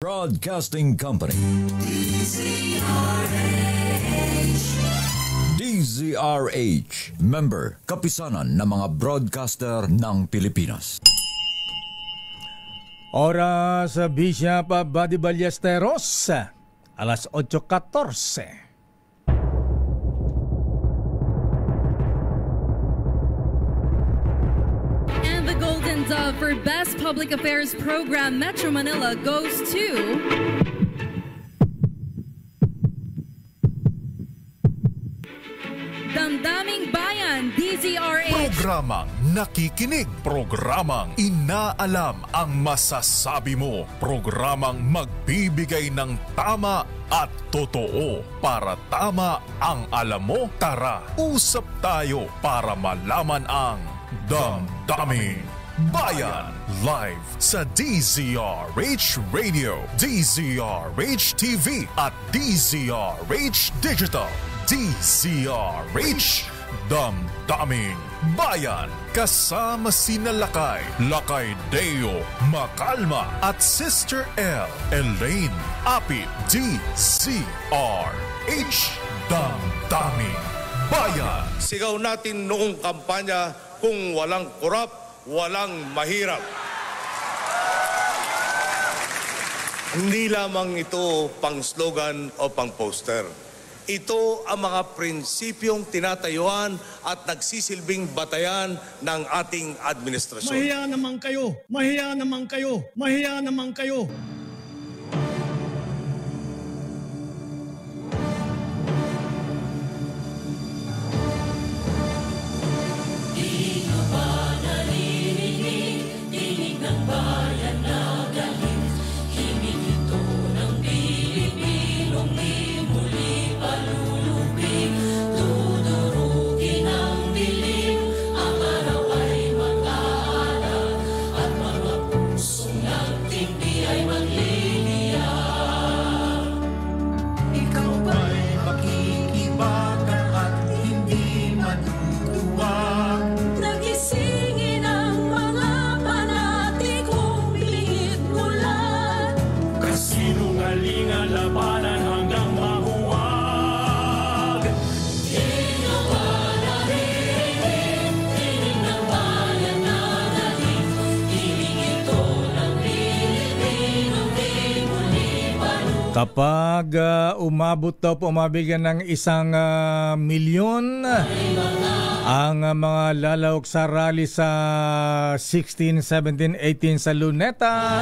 Broadcasting Company. DZRH, member, kapisanan ng mga broadcaster ng Pilipinas. Oras Bishop Buddy Ballesteros, alas 8:14. And the Golden Dove for Best Public Affairs Program Metro Manila goes to Damdaming Bayan, DZRH. Programang nakikinig, programang inaalam ang masasabi mo, programang magbibigay ng tama at totoo. Para tama ang alam mo, tara, usap tayo para malaman ang Damdaming Bayan. Live sa DZRH Radio, DZRH TV at DZRH Digital. DZRH, Damdaming Bayan. Kasama sina Lakay Deo Macalma at Sister L, Elaine Apit. DZRH, Damdaming Bayan. Sigaw natin noong kampanya, kung walang korap, walang mahirap. Hindi lamang ito pang slogan o pang poster. Ito ang mga prinsipyong tinatayuan at nagsisilbing batayan ng ating administrasyon. Mahiya naman kayo! Mahiya naman kayo! Mahiya naman kayo! Kapag umabot daw po umabigyan ng 1 milyon ang mga lalawak sa rally sa 16, 17, 18 sa Luneta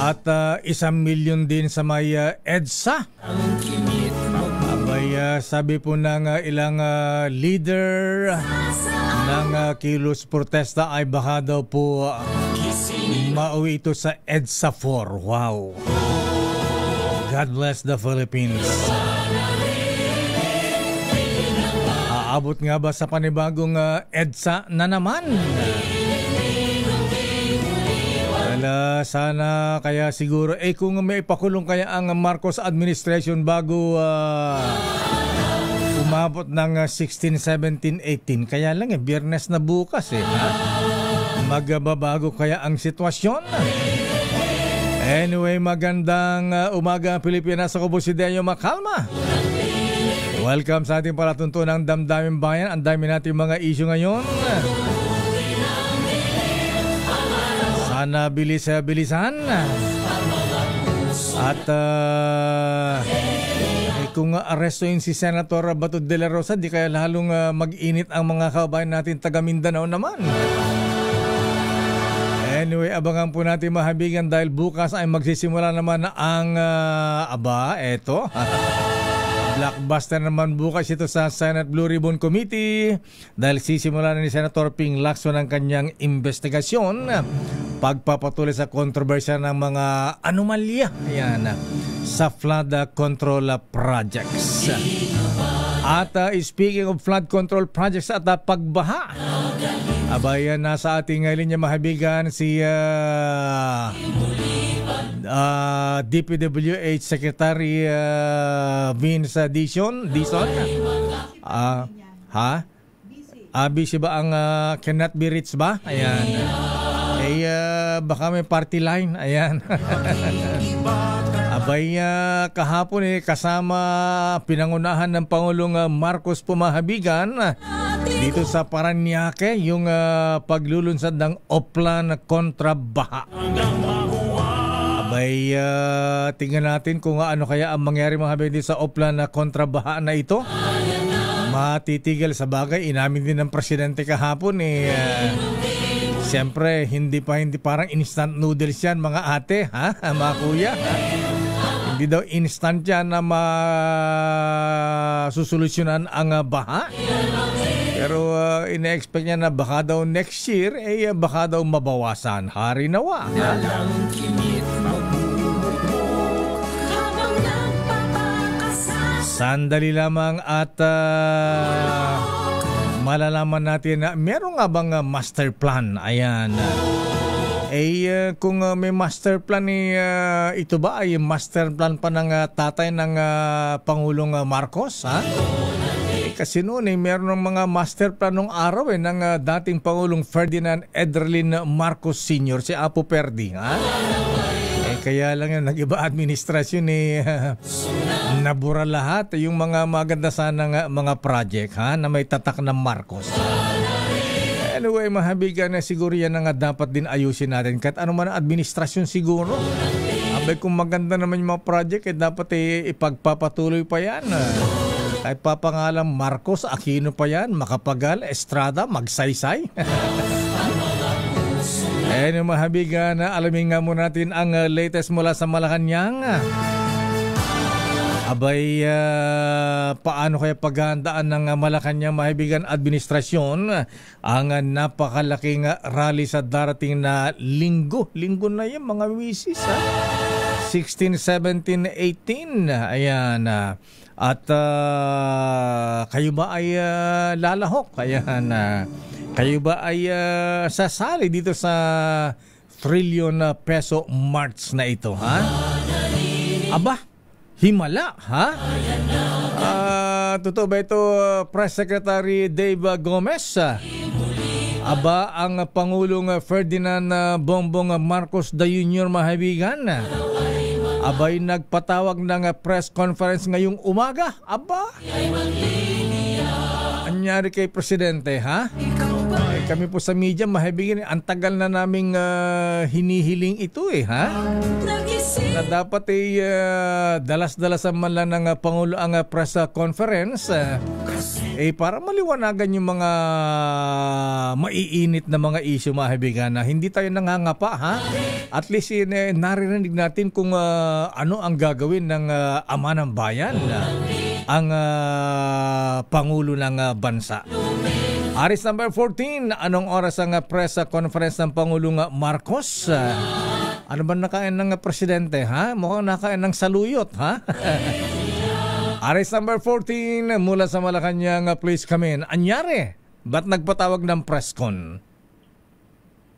at 1 milyon din sa may EDSA. Abay, sabi po ng ilang leader ng kilos protesta ay baka daw po mauwi ito sa EDSA 4. Wow! God bless the Philippines. Aabot nga ba sa panibagong EDSA na naman? Wala, sana kaya siguro kung may ipakulong kaya ang Marcos administration bago umabot ng 16, 17, 18. Kaya lang Biyernes na bukas magbabago kaya ang sitwasyon. Anyway, magandang umaga Pilipinas. Ako po si Deo Macalma. Welcome sa ating palatuntunang Damdaming Bayan. Ang dami natin mga issue ngayon. Sana bilis-bilisan. At kung arestuin si Senator Bato de la Rosa, di kaya lalong mag-init ang mga kabayan natin taga Mindanao naman. Anyway, abangan po natin mahabigan dahil bukas ay magsisimula naman ang eto. Blockbuster naman bukas ito sa Senate Blue Ribbon Committee dahil sisimula na ni Senator Ping Lacson ang kanyang investigasyon pagpapatuloy sa kontrobersya ng mga anomalya sa flood control projects. At speaking of flood control projects at pagbaha, abayan, nasa ating linya mahabigan si DPWH Secretary Vince Dizon. Busy ba ang cannot be reached ba? Ayan. Baka may party line. Ayan. Abay, kahapon kasama pinangunahan ng Pangulong Marcos Pumahabigan dito sa Paranaque yung paglulunsad ng Oplan kontra baha. Abay, tingnan natin kung ano kaya ang mangyari mga habindi sa Oplan kontra baha na ito. Matitigil sa bagay, inamin din ng presidente kahapon siyempre hindi parang instant noodles yan mga ate, ha? Mga kuya, ha? Hindi daw instant yan na masusolusyonan ang baha. Pero ina-expect niya na baka daw next year baka daw mabawasan. Hari nawa, ha? Sandali lamang at malalaman natin na meron nga bang master plan. Ayan. Kung may master plan ito ba ay master plan pa ng tatay ng Pangulong Marcos, ha? Kasi noon meron ng mga master plan nung araw ng dating Pangulong Ferdinand Ederlin Marcos Sr., si Apo Perdi, ha? Kaya lang yung nag-iba administrasyon nabura lahat yung mga maganda sanang mga project, ha, na may tatak ng Marcos. Anyway, mahabigan na siguro yan na nga dapat din ayusin natin kahit ano man ang administrasyon siguro. Abay, kung maganda naman yung mga project dapat ipagpapatuloy pa yan. Kahit papangalan Marcos, Aquino pa yan, Macapagal, Estrada, Magsaysay. Yung mahabigan, alamin nga muna natin ang latest mula sa Malacanang. Abay, paano kaya paghandaan ng Malacanang mahibigan administrasyon ang napakalaking rally sa darating na linggo? Linggo na yan mga misis, ha? 16, 17, 18. Ayan. At kayo ba ay lalahok? Ayan. Kayo ba ay sasali dito sa trillion peso march na ito, ha? Aba, himala, ha? Totoo ba ito, Press Secretary Dave Gomez? Aba, ang Pangulong Ferdinand Bongbong Marcos Jr. mahabigan, abay nagpatawag ng press conference ngayong umaga. Aba, anyari kay Presidente, ha? Kami po sa media, mahibigan, ang tagal na naming hinihiling ito, ha? Na dapat dalas-dalasan man lang ng Pangulo ang press conference para maliwanagan yung mga maiinit na mga issue, mahibigan, na hindi tayo nangangapa, ha? At least naririnig natin kung ano ang gagawin ng ama ng bayan, ang Pangulo ng bansa. Aris number 14, anong oras ang press conference ng Pangulong Marcos? Ano ba nakain ng presidente, ha? Mukhang nakain ng saluyot, ha? Aris number 14, mula sa Malacanang, please come in. Anyari, ba't nagpatawag ng press con?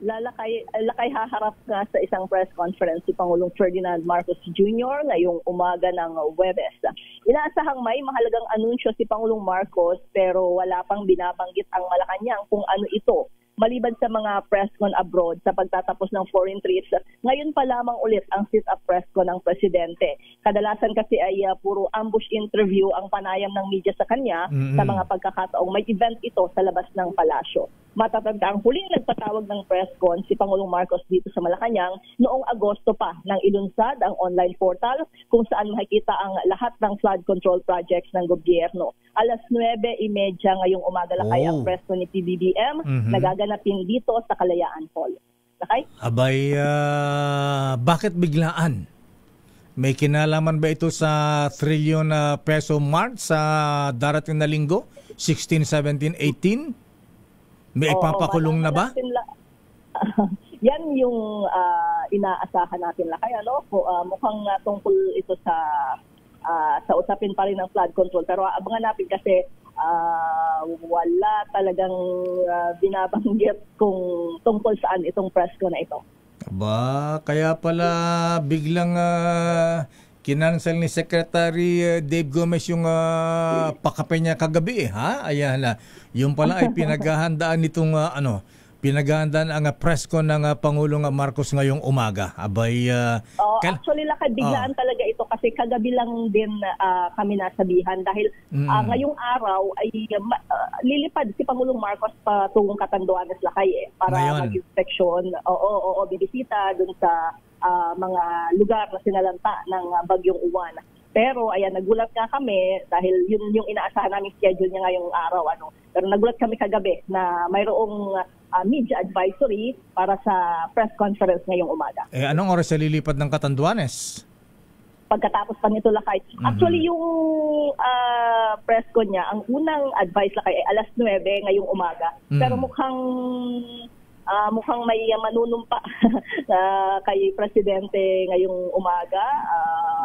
Lakay haharap nga sa isang press conference si Pangulong Ferdinand Marcos Jr. ngayong umaga ng Huwebes. Inaasahang may mahalagang anunsyo si Pangulong Marcos pero wala pang binabanggit ang Malacanang kung ano ito. Maliban sa mga press con abroad sa pagtatapos ng foreign trips, ngayon pa lamang ulit ang sit-up press con ng presidente. Kadalasan kasi ay puro ambush interview ang panayam ng media sa kanya sa mga pagkakataong may event ito sa labas ng palasyo. Matatanda ang huling nagpatawag ng press con si Pangulong Marcos dito sa Malacanang noong Agosto pa nang ilunsad ang online portal kung saan makikita ang lahat ng flood control projects ng gobyerno. Alas 9:30 ngayong umaga lakay ang press con ni PBBM nagaganapin dito sa Kalayaan Hall. Okay? Abay, bakit biglaan? May kinalaman ba ito sa trillion peso march sa darating na linggo? 16, 17, 18? May ipapakulong na ba? Yan yung inaasahan natin lakay, ano? Mukhang tungkol ito sa usapin pa rin ng flood control. Pero abangan natin kasi wala talagang binabanggit kung tungkol saan itong press ko na ito. Ba, kaya pala biglang kinansel ni Secretary Dave Gomez yung pakape niya kagabi, ha? Ayan na. Yung pala ay pinaghahandaan nitong pinaghandaan ang press con ng Pangulong Marcos ngayong umaga. Abay, actually, biglaan talaga ito kasi kagabi lang din kami nasabihan dahil ngayong araw ay lilipad si Pangulong Marcos patungong Catanduanes, Lakay para mag-inspeksyon, bibisita dun sa mga lugar na sinalanta ng Bagyong Uwan. Pero ayan, nagulat nga kami dahil yun yung inaasahan naming schedule niya ngayong araw. Pero nagulat kami kagabi na mayroong media advisory para sa press conference ngayong umaga. Anong oras siya lilipad ng Catanduanes? Pagkatapos pa nito, Lakay. Actually, yung press con niya, ang unang advice, Lakay, ay alas 9 ngayong umaga. Pero mukhang may manunumpa kay Presidente ngayong umaga.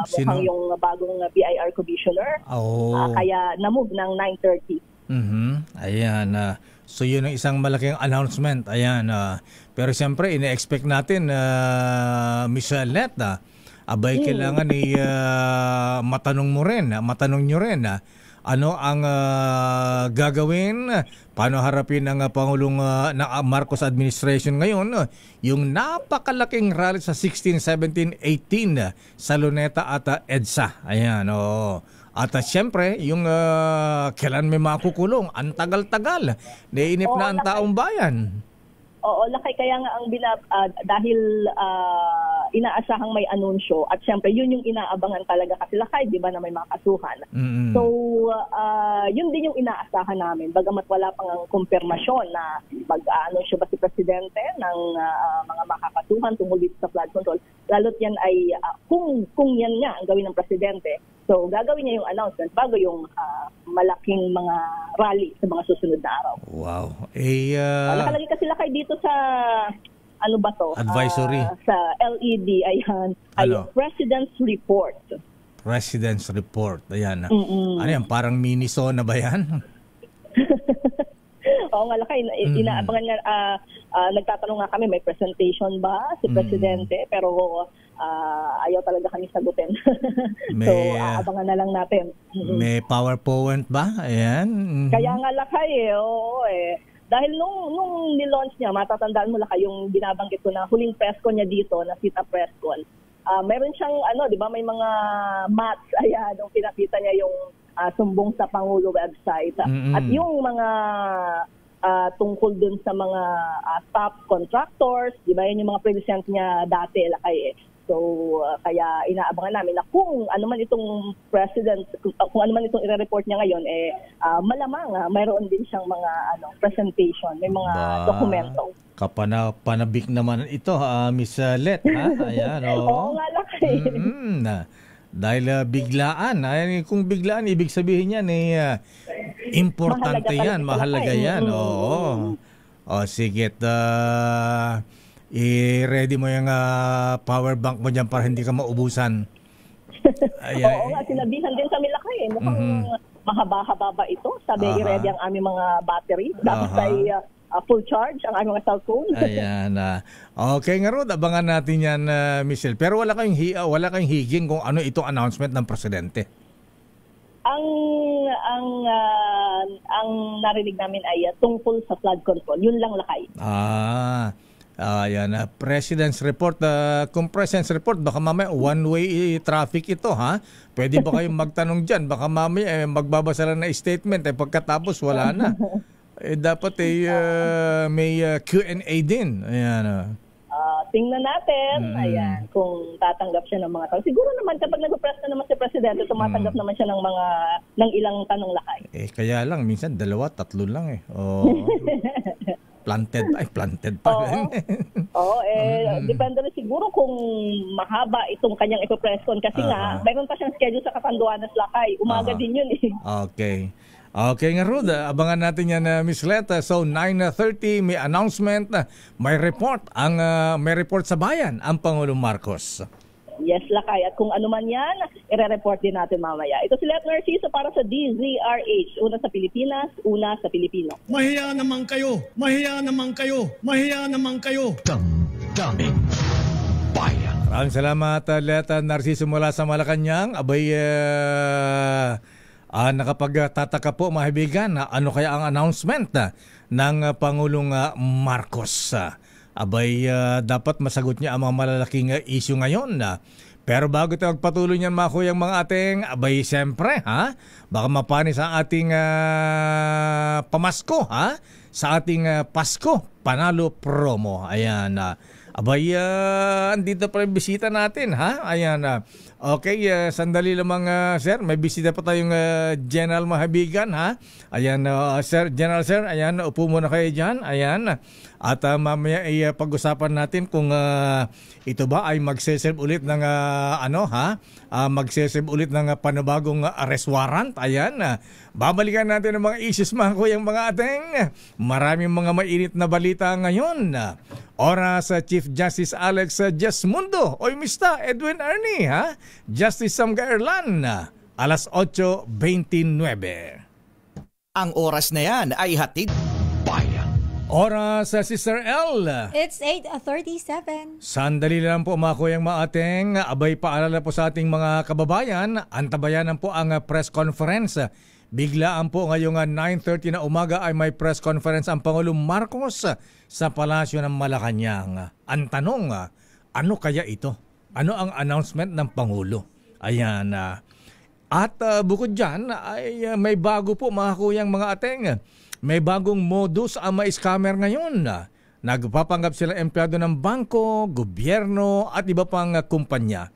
Mukhang yung bagong BIR Commissioner. Kaya na-move ng 9:30. Ayan. So yun ang isang malaking announcement. Ayan. Pero siyempre, ine-expect natin, Miss Let, abay kailangan matanong nyo rin ano ang gagawin, paano harapin ng Pangulong Marcos administration ngayon yung napakalaking rally sa 16, 17, 18 sa Luneta at EDSA. Ayan, At siyempre, yung kailan may makukulong, ang tagal-tagal, naiinip na ang taong bayan. Oo, Lakay, kaya nga ang dahil inaasahang may anunsyo at syempre yun yung inaabangan talaga kasi, Lakay, di ba, na may mga kasuhan. So, yun din yung inaasahan namin. Bagamat wala pang kumpirmasyon na mag-anunsyo ba si Presidente ng mga makakasuhan tungkol dito sa flood control. Lalo't yan ay, kung yan nga ang gawin ng Presidente, so gagawin niya yung announcement bago yung malaking mga rally sa mga susunod na araw. Wow. Nakalagay kasi, Lakay, dito sa ano ba to? Advisory. Sa LED, ayan. Ay President's Report. President's Report. Ayan. Ano yan? Parang mini-sona ba yan? Oo nga, Lakay. Inaabangan nga, nagtatanong nga kami, may presentation ba si Presidente? Pero ayaw talaga kami sagutin. So, abangan na lang natin. May PowerPoint ba? Ayan. Kaya nga, Lakay, dahil nung nilaunch niya, matatandaan mo, Lakay, yung binabanggit ko na huling press con niya dito, na sita press con. Meron siyang, di ba, may mga maps, ayan, nung pinakita niya yung sumbong sa Pangulo website. At yung mga tungkol dun sa mga top contractors, di ba, yun yung mga present niya dati, Lakay. So, kaya inaabangan namin na kung ano man itong president, kung ano man itong i-report niya ngayon, malamang mayroon din siyang mga presentation, may mga dokumento. Panabik naman ito, Miss Let, ha? Ayan, Oo nga, Lakay. Dahil biglaan, kung biglaan, ibig sabihin yan, importante yan, mahalaga yan. Oo. Sige, i-ready mo yung power bank mo dyan para hindi ka maubusan. Oo nga, sinabihan din sa Lakay. Mukhang mahaba-haba ba ito? Sabi, i-ready ang aming mga battery. Dapat ay full charge ang aming mga cellphone. Ayan. Okay nga, Rod, abangan natin yan, Michelle. Pero wala kayong higing kung ano itong announcement ng Presidente. Ang narinig namin ay tungkol sa flood control. Yun lang, Lakay. Ayan, President's Report. Kung President's Report, baka mamaya one-way traffic ito, ha? Pwede ba kayong magtanong dyan? Baka mamaya magbabasa lang na statement, pagkatapos wala na. Dapat may Q&A din. Ayan. Tingnan natin, ayan, kung tatanggap siya ng mga tao. Siguro naman, kapag nag-press na naman si Presidente, tumatanggap naman siya ng ilang tanong, Lakay. Kaya lang, minsan 2, 3 lang Planted pa. Depende rin siguro kung mahaba itong kanyang ipo-press con kasi nga, mayroon pa siyang schedule sa Catanduanes, Lakay. Umaga din yun Okay. Okay nga, Rod. Abangan natin yan, Miss Leta. So, 9:30 may announcement, may report sa bayan ang Pangulong Marcos. Yes, Lakay. At kung ano man yan, i-report din natin mamaya. Ito si Let Narciso para sa DZRH. Una sa Pilipinas, una sa Pilipino. Mahiya naman kayo! Mahiya naman kayo! Mahiya naman kayo! Damdamin Bayan. Maraming salamat, Let Narciso mula sa Malacanang. Abay, Nakapagtataka po mga kaibigan, ano kaya ang announcement ng Pangulong Marcos? Dapat masagot niya ang mga malalaking issue ngayon. Pero bago tayo magpatuloy niyan mga kuya, mga ating, siyempre, baka mapanis ang ating pamasko, sa ating Pasko Panalo Promo. Ayan, andito pa yung bisita natin, Ayan, okay, sandali lamang, sir. May bisita pa tayong General Mahabigan, Ayan, sir, General Sir, ayan, upo muna kayo dyan. Ayan, at mamaya pag-usapan natin kung ito ba ay magseserve ulit ng magseserve ulit ng panibagong arrest warrant. Ayan, babalikan natin ang mga issues mga kuyang mga ating. Maraming mga mainit na balita ngayon. Oras Chief Justice Alex Jasmundo, oy Mr. Edwin Ernie, Justice Sam Gaerlan, alas 8:29. Ang oras na yan ay hatid bayan. Oras Sister L. It's 8:37. Sandali lang po mga kuyang maating. Paalala po sa ating mga kababayan, antabayanan po ang press conference. Biglaan po ngayong 9:30 na umaga ay may press conference ang Pangulong Marcos sa Palasyo ng Malacanang. Ang tanong, ano kaya ito? Ano ang announcement ng Pangulo? Ayan. At bukod dyan, ay may bago po mga kuyang mga ating. May bagong modus ang mga scammer ngayon. Nagpapanggap sila empleyado ng bangko, gobyerno at iba pang kumpanya.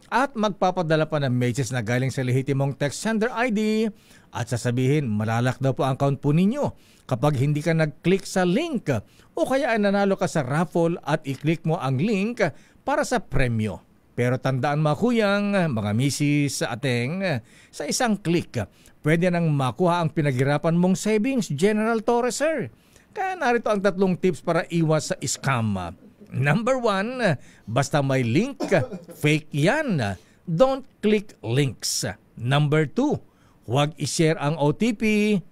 At magpapadala pa ng messages na galing sa lehitimong text sender ID at sasabihin malalak daw po ang account po ninyo kapag hindi ka nag-click sa link o kaya ay nanalo ka sa raffle at i-click mo ang link para sa premyo. Pero tandaan mga kuyang, mga misis sa ating, sa isang click, pwede nang makuha ang pinaghirapan mong savings, General Torres, sir. Kaya narito ang 3 tips para iwas sa scam. Number 1, basta may link, fake yan. Don't click links. Number 2, huwag i-share ang OTP,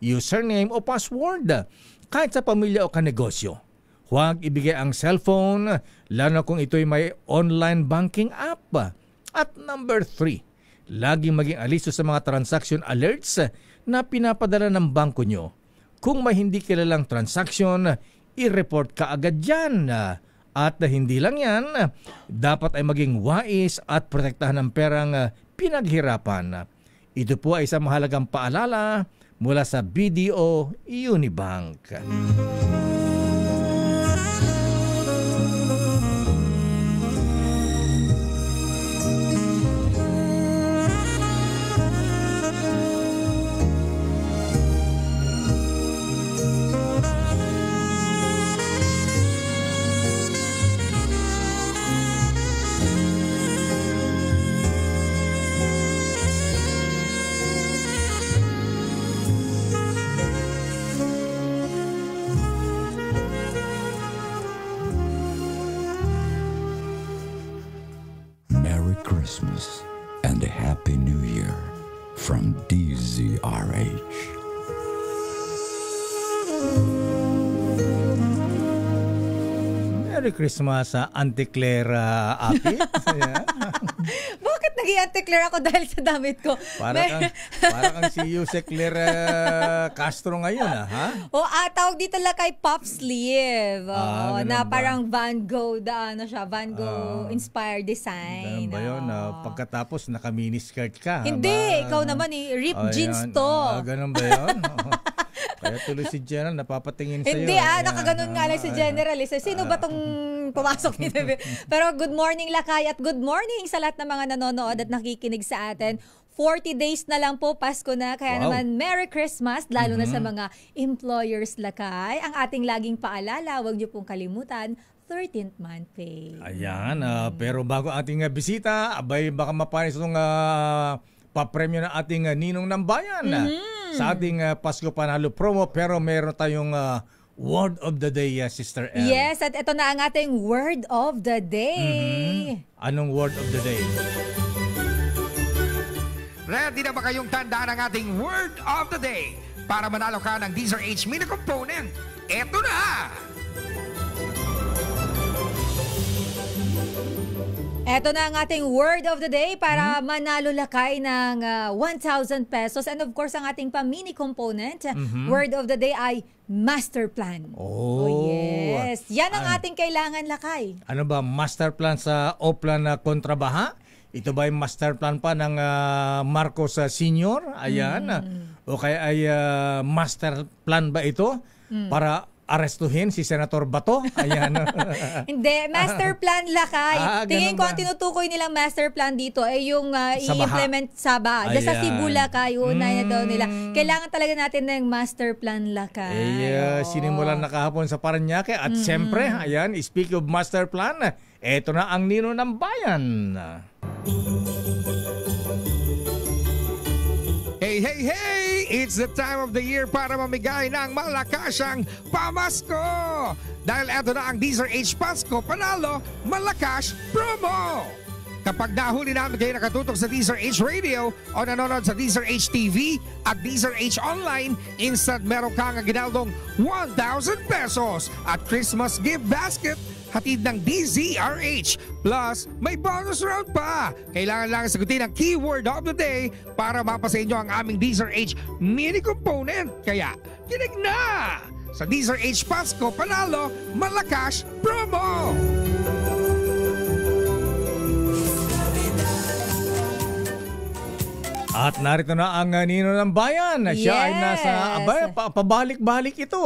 username o password, kahit sa pamilya o kanegosyo. Huwag ibigay ang cellphone, lalo kung ito'y may online banking app. At number 3, laging maging alisto sa mga transaction alerts na pinapadala ng bangko nyo. Kung may hindi kilalang transaction, i-report ka agad yan. At hindi lang yan, dapat ay maging wais at protektahan ng perang pinaghirapan. Ito po ay isang mahalagang paalala mula sa BDO Unibank. Christmas and a Happy New Year from DZRH. Merry Christmas, Auntie Claire Apit. Bakit naging Auntie Claire ako dahil sa damit ko? Parang kang si Jose Claire Castro ngayon, ha? Tawag dito lang kay Pop Sleeve. Na ba? parang Van Gogh, Van Gogh inspired design. Ganun ba yun? Pagkatapos naka-mini skirt ka. Hindi, ikaw naman ripped jeans to. Ganun ba yun? Kaya tuloy si General, napapatingin sa'yo. Hindi nakaganon nga lang si General. Sino ba tong pumasok nito? Pero good morning Lakay at good morning sa lahat ng mga nanonood at nakikinig sa atin. 40 days na lang po, Pasko na. Kaya naman, Merry Christmas, lalo na sa mga employers Lakay. Ang ating laging paalala, huwag niyo pong kalimutan, 13th month pay. Ayan, pero bago ating bisita, baka mapanis itong papremyo ng ating Ninong ng Bayan sa ating Pasko Panalo Promo. Pero meron tayong Word of the Day, Sister L. Yes, at ito na ang ating Word of the Day. Anong Word of the Day? Ready na ba kayong tandaan ang ating Word of the Day para manalo ka ng DZRH Mini Component? Ito na! Eto na ang ating word of the day para manalo lakay ng 1,000 pesos. And of course, ang ating pa-mini component, word of the day ay master plan. Oh, yes. Yan ang ating kailangan lakay. Ano ba, master plan sa Oplan na kontrabaha? Ito ba yung master plan pa ng Marcos Senior? Ayan. O kaya ay master plan ba ito para arestuhin si Senator Bato? Ayan. Hindi, master plan lakay. Tingin ko ang tinutukoy nilang master plan dito ay yung i-implement sa Baha. Diyan sa Cebu lakay, unay na daw nila. Kailangan talaga natin ng master plan lakay. Sinimulan na kahapon sa Parañaque at siyempre, ayan, speak of master plan, eto na ang Nino ng Bayan. Hey, hey, hey! It's the time of the year para mamigay ng malakasang pamasko! Dahil eto na ang Deezer H Pasko Panalo Malakas Promo! Kapag nahuli namin kayo nakatutok sa Deezer H Radio o nanonood sa Deezer H TV at Deezer H Online, instant meron kang ginaldong 1,000 pesos at Christmas gift basket hatid ng DZRH. Plus, may bonus round pa. Kailangan lang sagutin ang keyword of the day para mapasa inyo ang aming DZRH mini component. Kaya, kinig na! Sa DZRH Pasko Panalo Malakas Promo! At narito na ang Nino ng Bayan. Siya ay nasa, pabalik-balik ito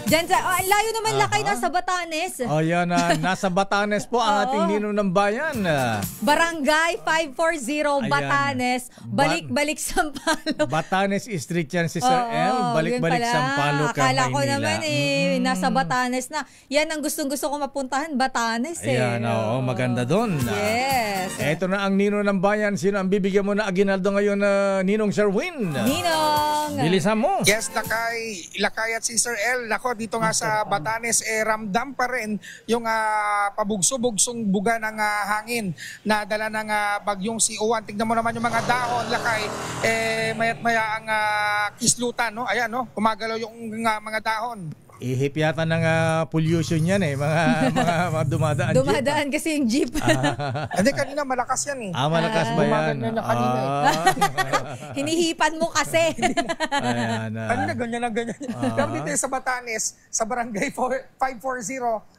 Diyan sa, layo naman lakay nasa Batanes. Yan, nasa Batanes po ang ating Nino ng Bayan. Barangay 540 Batanes, balik-balik Sampaloc. Batanes Street yan, Sister L. Balik-balik Sampaloc, Akala ko naman nasa Batanes na. Yan ang gustong-gusto ko mapuntahan, Batanes Ayan, maganda doon. Yes. Ito na ang Nino ng Bayan. Sino ang bibigyan mo na aginaldo ngayon, Ninong Sherwin? Ninong! Bilisan mo. Yes, Lakay at Sister L. Nako, dito nga sa Batanes, ramdam pa rin yung pabugso-bugsong buga ng hangin na dala ng bagyong si Uwan. Tignan mo naman yung mga dahon, Lakay. Mayat maya ang kislutan, no? Ayan, no? Kumagalaw yung mga dahon. Ihip yata ng pollution yan mga dumadaan. Dumadaan kasi yung jeep. Hindi, kanina malakas yan malakas ba yan? Hinihipan mo kasi. Kanina ganyan. Pero dito sa Batanes, sa barangay 540,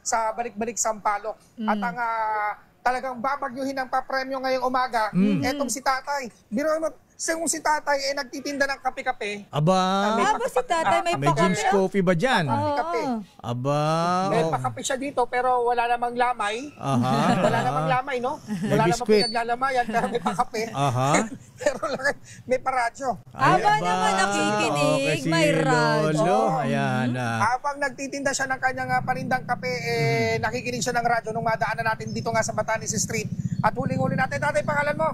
sa balik-balik Sampaloc. At ang talagang babagyuhin ng papremyo ngayong umaga, etong si Tatay. Biro mo, kung si Tatay nagtitinda ng kape-kape. Si Tatay may James Coffee ba dyan? Kape. May pakape siya dito pero wala namang lamay. Wala namang lamay, no? Wala namang pinaglalamayan pero may pakape. Pero may paradyo. Naman nakikinig, may radyo. Ayan. Habang nagtitinda siya ng kanyang panindang kape, nakikinig siya ng radyo nung madaanan natin dito nga sa Batanes Street. At huling-huli natin, Tatay, pangalan mo?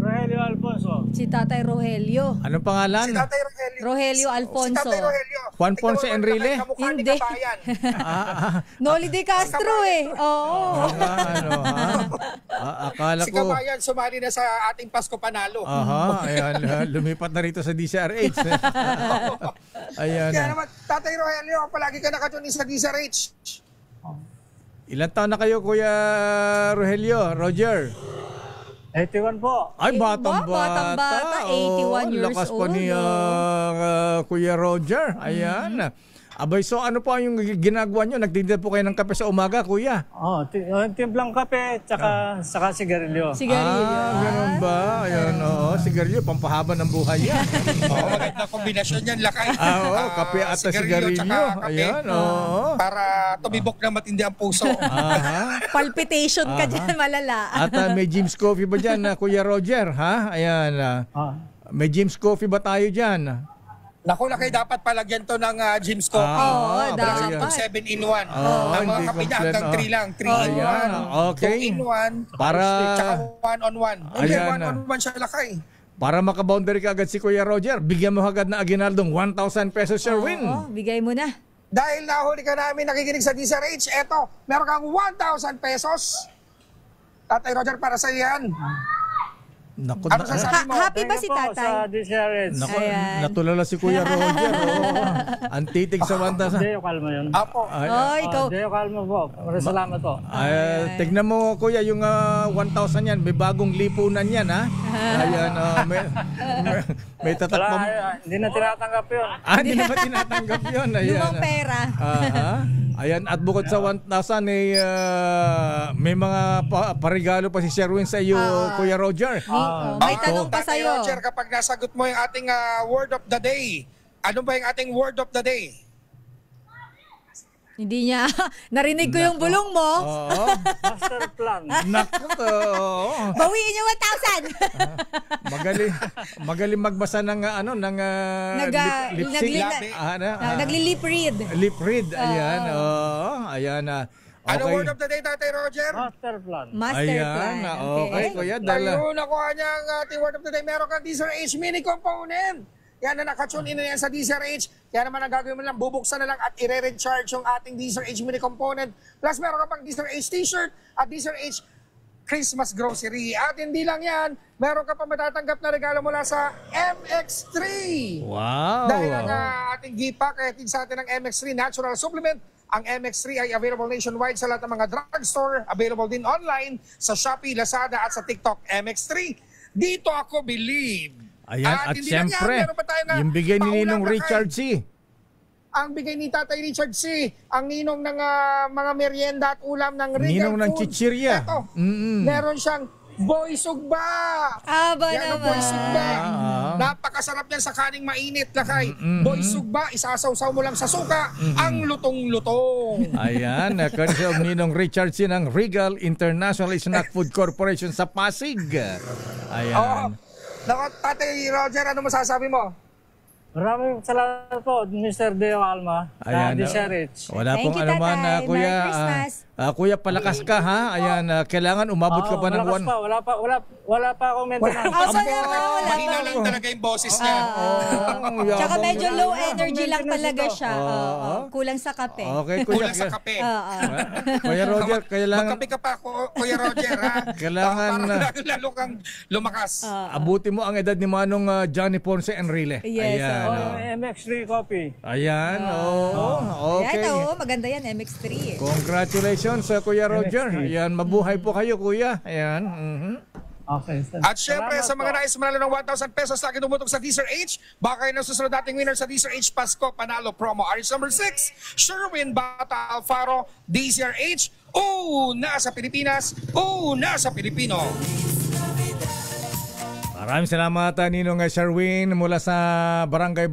Rogelio Alfonso. Si Tatay Rogelio. Anong pangalan? Si Tatay Rogelio. Rogelio Alfonso. Si Tatay Rogelio. Juan Ponce Enrile? Hindi. Noli de Castro Oo. Akala ko. Si Kabayan, sumali na sa ating Pasko Panalo. Ayan, lumipat na rito sa DCRH. Ayan. Kaya naman, Tatay Rogelio, palagi ka nakatunin sa DCRH. Ilan taon na kayo, Kuya Rogelio? Roger? 81 po. Ay, batang-bata. 81 years lakas old. pa ni Kuya Roger. Ayan. Abay, so ano po yung ginagawa nyo? Nagtinda po kayo ng kape sa umaga, Kuya? Timplang kape, saka sigarilyo. Ganun ba? Ayan, sigarilyo, pampahaba ng buhay yan. Maganda kombinasyon yan, Lakay. Kape at sigarilyo. Ayan, para tumibok na matindi ang puso. Palpitation ka dyan, malala. At may James Coffee ba dyan, Kuya Roger? Ayan. May James Coffee ba tayo dyan? Naku, Lakay, dapat palagyan to ng James Coffee. Dapat. 7-in-1. Ang mga kape niya hanggang 3 lang. 3-in-1. Okay. 2-in-1. Tsaka 1-on-1. Hindi, 1-on-1 siya, Lakay. Para makaboundary ka agad si Kuya Roger, bigyan mo agad na aginaldong 1,000 pesos, Sherwin. Bigay mo na. Dahil nahuli ka namin nakikinig sa DZRH, eto, meron kang 1,000 pesos. Tatay Roger, para sa yan. Naku, Ano sasabi mo? Happy ba si Thank you po tatay? sa DCRH. Naku, Ayan. natulala si Kuya Roger. Ang titig sa 1,000. Deo Calma yun. Apo. Oh, ikaw. Deo Calma po. Maraming salamat po. Tignan mo Kuya yung 1,000 yan, may bagong lipunan yan ha. Ayan, may tatak Wala, pa. hindi na tinatanggap yun. Hindi na ba tinatanggap yun? Ayan. Lumang pera. Ayan, at bukod sa 1,000 may mga parigalo pa si Sherwin sa iyo, Kuya Roger. May tanong pa Tatay sa'yo. Roger, kapag nasagot mo yung ating word of the day, ano ba yung ating word of the day? Hindi niya. Narinig ko yung bulong mo. Master plan. Naku. Bawiin niyo 1,000. Magaling magbasa ng lip sync. Nagli-lip read. Lip read. Ayan. Ayan. Ano Okay. word of the day, Tatay Roger? Master plan. Master Ayan. plan. Okay, Kuya. Ayun, nakuha niya ang ating word of the day. Meron kang DZRH mini component. Yan na nakatune in na yan sa DZRH. Kaya naman ang gagawin mo lang, bubuksan na lang at i-recharge yung ating DZRH mini component. Plus meron ka pang DZRH t-shirt at DZRH Christmas grocery. At hindi lang yan, meron ka pa matatanggap na regalo mula sa MX3. Wow. Dahil ang ating gift pack ay sa atin ng MX3 Natural Supplement. Ang MX3 ay available nationwide sa lahat ng mga drugstore. Available din online sa Shopee, Lazada at sa TikTok. MX3, dito ako believe. Ayan, at hindi lang yan, siyempre, meron pa tayo na yung bigay ni paulang Ninong lakay. Richard C. Ang bigay ni Tatay Richard C. Ang ninong ng mga merienda at ulam ng Regal Ninong ng Foods. chichirya. Ito, meron siyang Boy Sugba. Aba Yan ang naman. Boy Sugba. Napakasarap yan sa kaning mainit, lakay. Boy Sugba, isasawsaw mo lang sa suka, ang lutong-lutong. Ayan, courtesy of Ninong Richard C. ng Regal International Snack Food Corporation sa Pasig. Ayan. Naku, Tatay Roger, ano masasabi mo? Maraming salamat po, Mr. Deo Calma. Ayan, DCRH. wala Thank pong you, anuman, Tatay. Kuya. Merry Christmas. Kuya, palakas ka ha. Ayan, kailangan umabot ka pa ng Malakas pa, wala pa akong maintenance. Mahina lang talaga yung boses niya. Tsaka medyo low energy lang talaga siya. Kulang sa kape. Okay, Kulang sa kape. Kuya Roger, kailangan Magkape ka pa, Kuya Roger, ha? Kailangan Para lalo kang lumakas. abuti mo ang edad ni Manong Johnny Ponce Enrile. Yes, Ayan. MX3 copy. Ayan, okay. Yan, maganda yan, MX3. Congratulations, Kuya Roger. Ayan, mabuhay po kayo, Kuya. Ayan. Okay. At syempre, sa mga nais manalo ng 1,000 pesos na kinumutok sa DZRH, baka kayo susunod nating winner sa DZRH Pasko Panalo Promo. RS number 6, Sherwin Bata Alfaro, DZRH, una sa Pilipinas, una sa Pilipino. Maraming salamat, Ninong Sherwin mula sa Barangay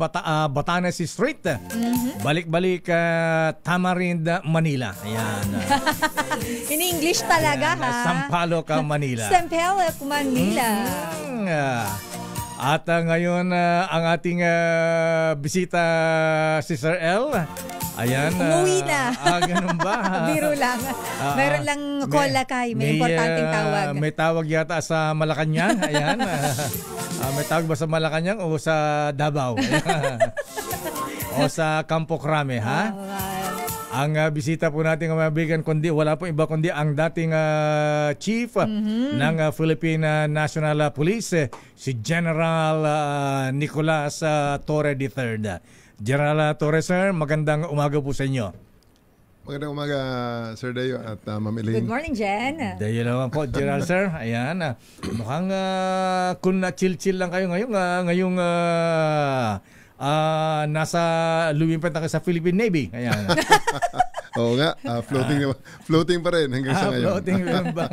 Batanes Street. Balik-balik Tamarind, Manila. Ayan. In English talaga, ha? Sampaloc, Manila. Sampaloc, Manila. At ngayon, ang ating bisita, si Sir L. Ayan. Umuwi na. Ganun ba? Biro lang. Meron lang call lakay. May importanteng tawag. May tawag yata sa Malacanang. Ayan. May tawag ba sa Malacanang o sa Davao? O sa Campo Crame, ha? Ang bisita po natin mga kaibigan, wala po iba kundi ang dating chief ng Philippine National Police, si General Nicolas Torre III. General Torre, sir, magandang umaga po sa inyo. Magandang umaga, Sir Dayo at Ma'am Elaine. Good morning, Jen. Dayo naman po, General, sir. Ayan, mukhang kung na-chill-chill lang kayo ngayong nasa lumipat na kayo sa Philippine Navy. Ayan. Oo nga, floating pa rin hanggang sa ngayon. Floating ba?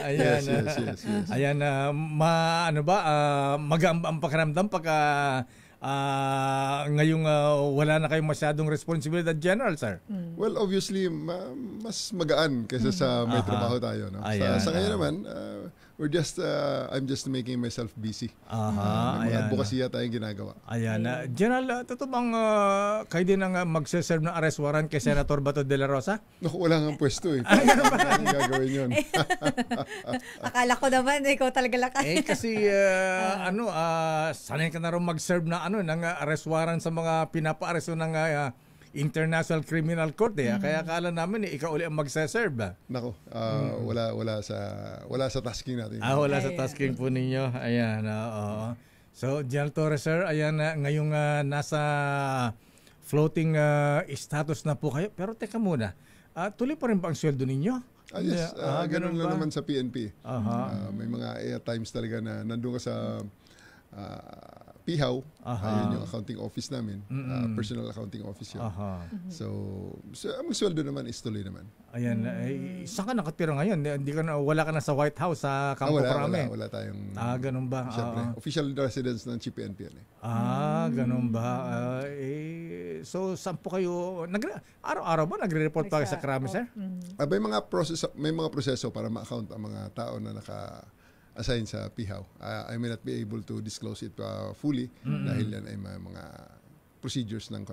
Ayan. Yes. Ayan, mag-ang pakiramdam pagka ngayong wala na kayong masyadong responsibilidad, General, sir? Well, obviously, mas magaan kaysa sa may trabaho tayo. No? Sa ngayon naman, I'm just making myself busy. Mga advokasya tayong ginagawa. Ayan. General, totoo bang kayo din ang magsaserve ng arrest warrant kay Senator Bato de la Rosa? Naku, wala nga pwesto eh. Paano gagawin yun? Akala ko naman, ikaw talaga lakay. Kasi sanay ka na rin mag-serve na ng arrest warrant sa mga pinapa-arresto ng International Criminal Court kaya akala namin ikaw uli ang magse-serve. Nako, wala sa tasking natin. Wala sa tasking po ninyo. Ayan, So, General Torres, sir, ayan, ngayong nasa floating status na po kayo. Pero teka muna, tuloy pa rin ba ang sweldo ninyo? Yes, ganun lang naman sa PNP. May mga times talaga na nandun ka sa PIHAW, yun yung accounting office namin, personal accounting office yun. So ang sweldo naman is tuloy naman. Ayan, saan ka nakatira ngayon? Wala ka na sa White House, sa Campo Crame? Wala tayong... ganun ba? Siyempre, official residence ng PNP yan ganun ba? So, saan po kayo... Araw-araw ba nagre-report pa kayo sa Crame, sir? May mga proseso para ma-account ang mga tao na naka-assign sa PIHAW. I may not be able to disclose it fully dahil yan ay mga procedures ng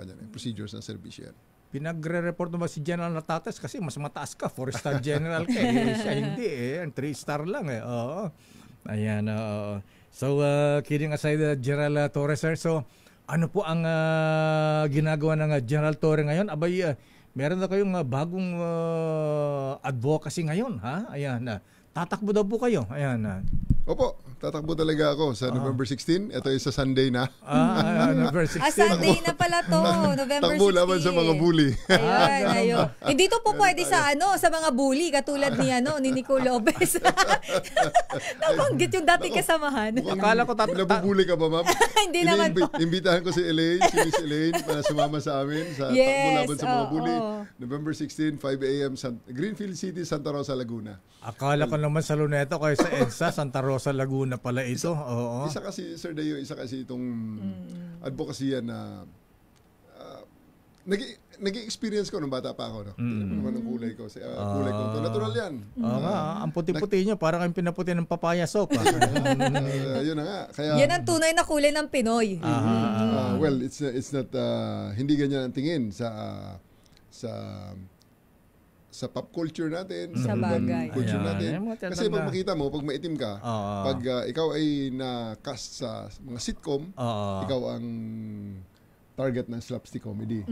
serbisyo yan. Pinagre-report mo ba si General Natates kasi mas mataas ka, 4-star general ka. Siya hindi 3-star lang Oo. Ayan, So, kidding aside, General Torres, sir. So, ano po ang ginagawa ng General Torres ngayon? Abay, meron na kayong bagong advocacy ngayon, ha? Ayan, tatakbo daw po kayo. Ayan. Opo, tatakbo talaga ako sa November 16. Ito ay sa Sunday na. November 16. Sunday na pala to. November 16. Takbo laban sa mga bully. Ayun. Dito po pwede sa mga bully katulad ni Nico Lopez. Nabanggit yung dati kasamahan. Akala ko nabubuli ka ba, ma'am? Hindi naman po. Imbitahan ko si Miss Elaine para sumama sa amin sa takbo laban sa mga bully. November 16, 5 a.m. Greenfield City, Santa Rosa, Laguna. Akala ko naman sa Luneta kayo sa EDSA, Santa Rosa, Laguna pala ito. Oo. Isa kasi, Sir Deo, itong advocacy na nag-experience ko nung bata pa ako. Tingnan mo naman ang kulay ko. Kulay ko to. Natural yan. Ang puti-puti nyo, parang kayong pinaputi ng papaya soap. Yun na nga. Kaya, yan ang tunay na kulay ng Pinoy. Well, it's not, hindi ganyan ang tingin sa pop culture natin, sa urban culture natin. Kasi pag makita mo, pag maitim ka, pag ikaw ay na-cast sa mga sitcom, ikaw ang target ng slapstick comedy.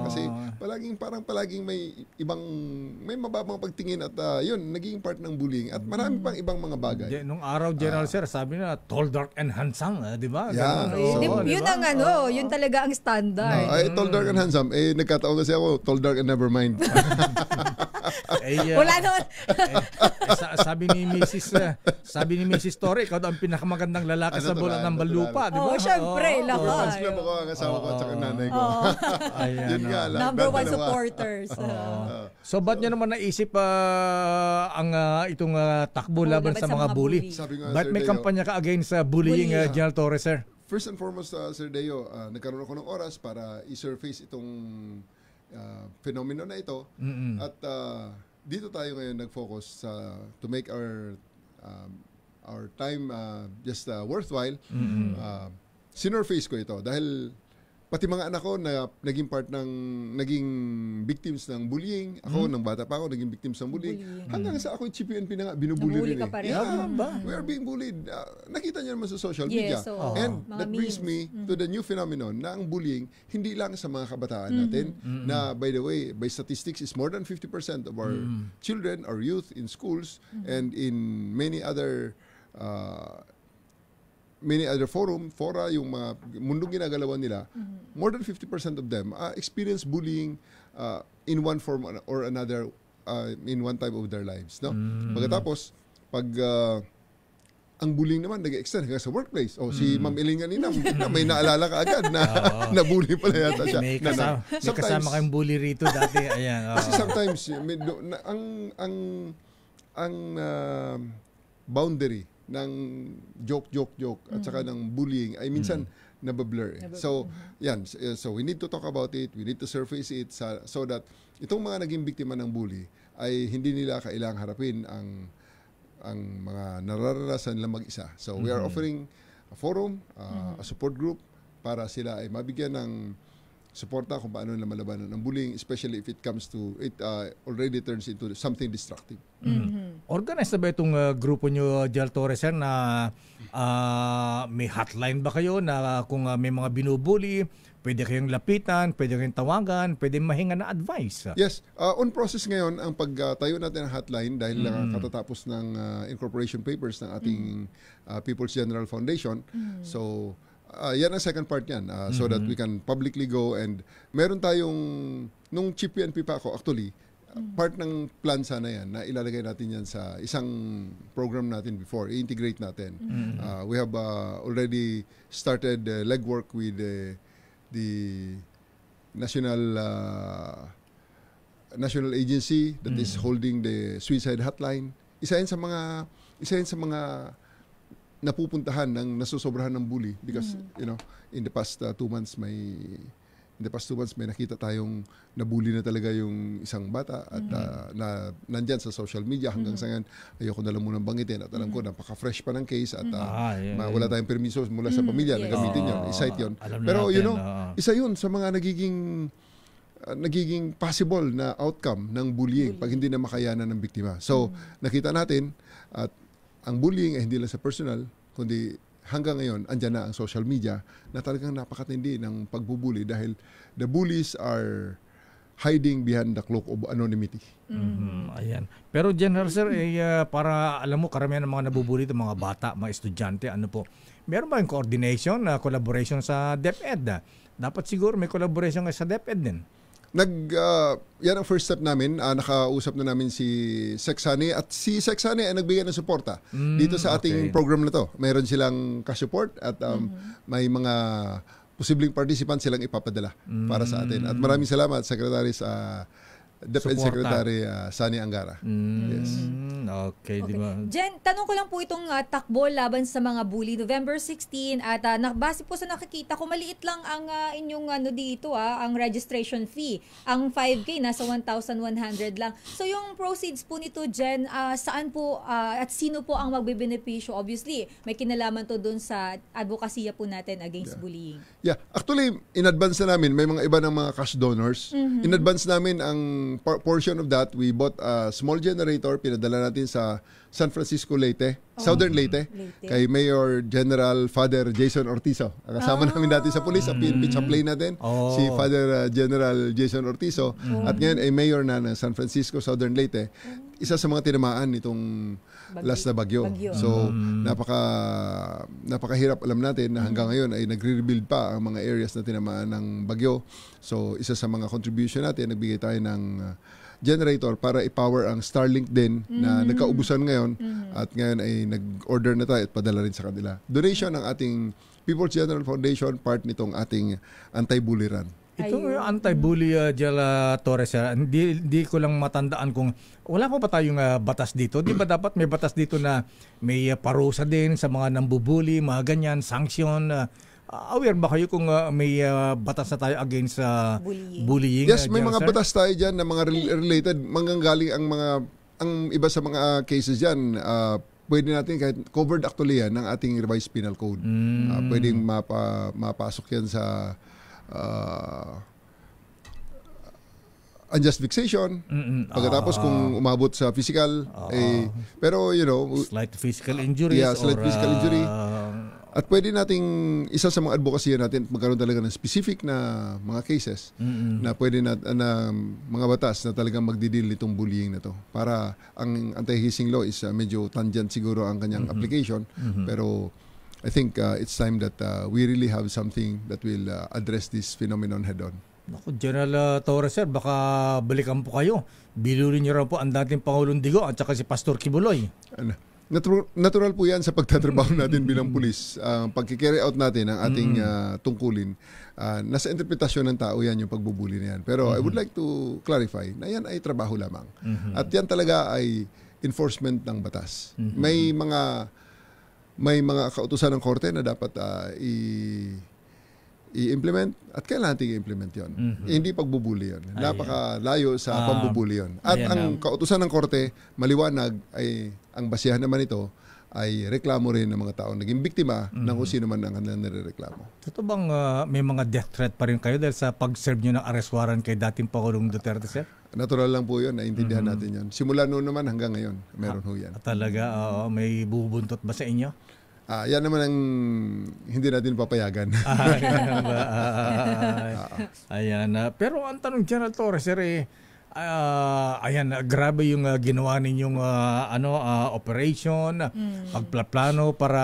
Kasi palaging may mababang pagtingin at yun, naging part ng bullying at marami pang ibang mga bagay. Nung araw, General Sir, sabi na, tall, dark, and handsome, di ba? Yeah. Yun ang yun talaga ang standard. Tall, dark, and handsome. Nagkataon kasi ako, tall, dark, and never mind. Wala naman. Sabi ni Mrs. Torre, ikaw daw ang pinakamagandang lalaki sa bulan ng Balupa, di ba? Syempre, fans club ako ang asawa ko at saka nanay ko. Yun nga lang. Number one supporters. So, ba't nyo naman naisip itong takbo laban sa mga bully? Ba't may kampanya ka against bullying, General Torres, sir? First and foremost, Sir Deo, nagkaroon ako ng oras para i-surface itong phenomenon na ito. At dito tayo ngayon nag-focus to make our time just worthwhile. Sinurface ko ito dahil pati mga anak ko na naging victims ng bullying. Ako, ng bata pa ako, naging victims ng bullying. Hanggang sa ako'y CPNP na nga, binubully rin. We are being bullied. Nakita niyo naman sa social media. And that brings me to the new phenomenon na ang bullying, hindi lang sa mga kabataan natin, na by the way, by statistics, is more than 50% of our children, our youth in schools, and in many other fora, yung mga mundong ginagalawan nila, more than 50% of them experience bullying in one form or another in one time of their lives. No? Pagkatapos, pag ang bullying naman nag-extend hanggang sa workplace. Si Ma'am Elaine kanina, may naalala ka agad na na-bully pala yata siya. May kasama kayong bully rito dati. Ayan, kasi sometimes, ang boundary ng joke at saka ng bullying ay minsan nabablur. So we need to talk about it, we need to surface it so that itong mga naging biktima ng bully ay hindi nila kailangang harapin ang mga nararanasan nila mag-isa. So we are offering a forum, a support group para sila ay mabigyan ng suporta kung paano nila malabanan ng bullying, especially if it already turns into something destructive. Organized na ba itong grupo nyo, General Torres, sir, na may hotline ba kayo na kung may mga binubully, pwede kayong lapitan, pwede kayong tawagan, pwede mahinga na advice. Yes. On process ngayon ang pagtayo natin ng hotline dahil katatapos ng incorporation papers ng ating People's General Foundation. So, yan ang second part yan. So that we can publicly go and meron tayong, nung Chief PNP pa ako, actually, part ng plan sana yan na ilalagay natin yan sa isang program natin before, i-integrate natin. We have already started legwork with the national agency that is holding the suicide hotline. Isa yan sa mga napupuntahan ng nasusobrahan ng bully because in the past 2 months may nakita tayong nabully na talaga yung isang bata at na nandyan sa social media hanggang sa ngayon ayoko na lang munang banggitin at alam ko napaka-fresh pa ng case at wala tayong permiso mula sa pamilya na gamitin yun, i-cite yun. Pero isa yun sa mga nagiging possible na outcome ng bullying pag hindi na makayanan ng biktima. So nakita natin at ang bullying ay hindi lang sa personal kundi hanggang ngayon, andyan na ang social media na talagang napakatindi ng pagbubuli dahil the bullies are hiding behind the cloak of anonymity. Ayan. Pero General Sir, para alam mo, karamihan ng mga nabubuli ito, mga bata, mga estudyante, meron ba yung coordination, collaboration sa DepEd? Dapat siguro may collaboration sa DepEd din. Yan ang first step namin. Nakausap na namin si Sexani at si Sexani ay nagbigay ng suporta dito sa ating program na to. Mayroon silang ka-support at may mga posibleng participants silang ipapadala para sa atin. At maraming salamat, Secretary sa DepEd Secretary Sani Angara. Yes. Okay, di ba? Jen, tanong ko lang po itong takbo laban sa mga bully November 16 at base po sa nakikita ko maliit lang ang inyong dito ang registration fee. Ang 5K nasa 1,100 lang. So yung proceeds po nito Jen, saan po at sino po ang magbebenepisyo? Obviously, may kinalaman to doon sa advokasya po natin against bullying. Yeah, actually in advance na namin may mga iba ng mga cash donors. In advance namin ang portion of that, we bought a small generator, pinadala natin sa San Francisco, Leyte, Southern Leyte, kay Mayor General Father Jason Ortizo. Kasama namin dati sa police, sa PNP chaplain natin, si Father General Jason Ortizo. At ngayon ay mayor na ng San Francisco, Southern Leyte. Isa sa mga tinamaan nitong last na bagyo. So, napakahirap alam natin na hanggang ngayon ay nagre-rebuild pa ang mga areas na tinamaan ng bagyo. So, isa sa mga contribution natin, nagbigay tayo ng generator para i-power ang Starlink din na nagkaubusan ngayon at ngayon ay nag-order na tayo at padala rin sa kanila. Donation ng ating People's General Foundation, part nitong ating anti-bully run. Itong anti-bully Torres, hindi ko lang matandaan kung wala pa ba tayong batas dito. Di ba dapat may batas dito na may parusa din sa mga nambubuli, mga ganyan, sanction. Aware ba kayo kung may batas na tayo against bullying? Yes, may mga batas tayo dyan na mga related. Manganggaling ang iba sa mga cases dyan, pwede natin kahit covered actually yan ng ating revised penal code. Pwedeng mapasok yan sa unjust vexation. Pagkatapos kung umabot sa physical, pero slight physical injury. Yeah, slight physical injury. At pwede nating, isa sa mga advokasya natin, magkaroon talaga ng specific na mga cases na pwede na mga batas na talagang magdidil nitong bullying na to. Para ang anti-hissing law is medyo tangent siguro ang kanyang application. Pero I think it's time that we really have something that will address this phenomenon head-on. Naku, General Torres, sir, baka balikan po kayo. Bilulin niyo raw po ang dating Pangulong Digo at saka si Pastor Kibuloy. Natural po yan sa pagtatrabaho natin bilang pulis. Pag-carry out natin ang ating tungkulin, nasa interpretasyon ng tao yan yung pagbubuli na yan. Pero I would like to clarify na yan ay trabaho lamang. At yan talaga ay enforcement ng batas. May mga kautusan ng korte na dapat i-implement at kailangan natin i-implement yun. Hindi pagbubuli yun. Napakalayo sa pambubuli yun. At ang kautusan ng korte, maliwanag, ay ang basihan naman ito ay reklamo rin ng mga taong naging biktima ng kung sino man ang kanilang nirereklamo. Ito bang may mga death threat pa rin kayo dahil sa pag-serve nyo ng arrest warrant kay dating Pangulong Duterte, sir? Natural lang po yun, naintindihan natin yun. Simula noon naman hanggang ngayon, meron ho yan. Talaga, may bubuntot ba sa inyo? Yan naman ang hindi natin papayagan. Ayan. Pero ang tanong, General Torres, sir, ayan, grabe yung ginawa ninyong operation, pagplano para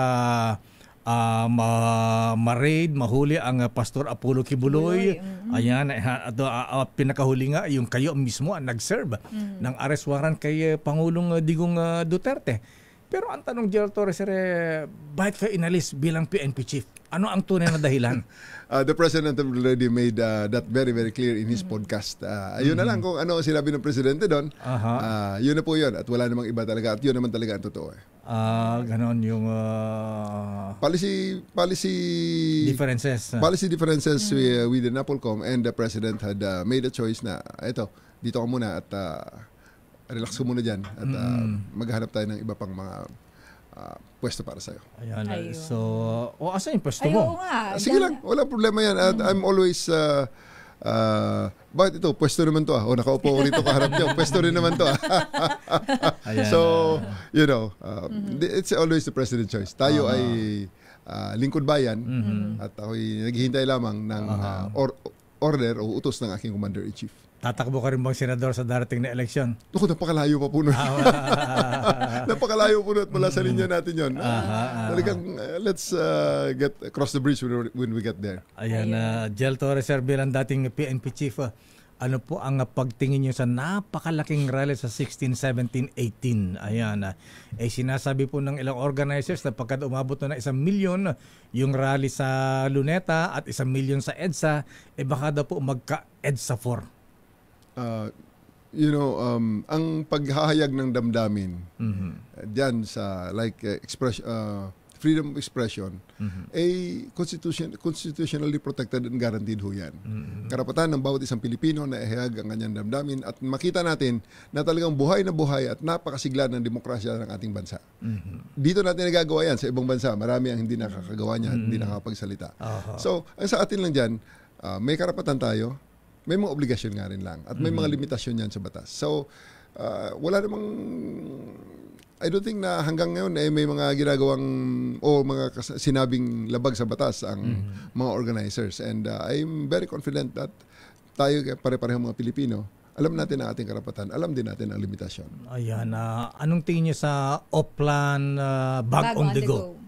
ma-raid, mahuli ang Pastor Apollo Kibuloy. Ayan, at pinakahuli nga, yung kayo mismo ang nag-serve ng arrest warrant kay Pangulong Digong Duterte. Pero ang tanong, General Torres, bakit kayo inalis bilang PNP chief? Ano ang tunay na dahilan? The President already made that very, very clear in his podcast. Ayun na lang kung ano sinabi ng Presidente doon. Yun na po yun. At wala namang iba talaga. At yun naman talaga ang totoo. Ganon yung... Policy differences. Policy differences with the NAPOLCOM, and the President had made a choice na, ito, dito ka muna at relax ko muna dyan. At maghanap tayo ng iba pang mga pwesto para sa'yo. Ayan. So, asan yung pwesto mo? Sige lang, wala problema yan. At I'm always, bakit ito? Pwesto naman to. Nakaupo ko rito kaharap niyo. Pwesto rin naman to. So, you know, it's always the President's choice. Tayo ay lingkod bayan at ako'y naghihintay lamang ng order o utos ng aking Commander-in-Chief. Tatakbo ka rin bang senador sa darating na eleksyon? Napakalayo pa po nun. Napakalayo po nun mula sa linya natin yun. Talagang let's get cross the bridge when we get there. Ayan, Jel Torres, sir, bilang dating PNP chief, ano po ang pagtingin niyo sa napakalaking rally sa 16, 17, 18? Ayan, sinasabi po ng ilang organizers na pagkat umabot na 1 milyon yung rally sa Luneta at 1 milyon sa EDSA, baka daw po magka-EDSA 4. Ang paghahayag ng damdamin diyan sa freedom of expression ay constitutionally protected and guaranteed ho yan. Karapatan ng bawat isang Pilipino na ihayag ang kanyang damdamin at makita natin na talagang buhay na buhay at napakasigla ng demokrasya ng ating bansa. Dito natin nagagawa yan. Sa ibang bansa, marami ang hindi nakakagawa niya, hindi nakakapagsalita. So, ang sa atin lang dyan, may karapatan tayo, may mga obligasyon nga rin lang at may mga limitasyon yan sa batas. So, wala namang, I don't think na hanggang ngayon may mga ginagawang o mga sinabing labag sa batas ang mga organizers. And I'm very confident that tayo, pare-pareho mga Pilipino, alam natin ang ating karapatan, alam din natin ang limitasyon. Ayan, anong tingin niyo sa Oplan bag on the go?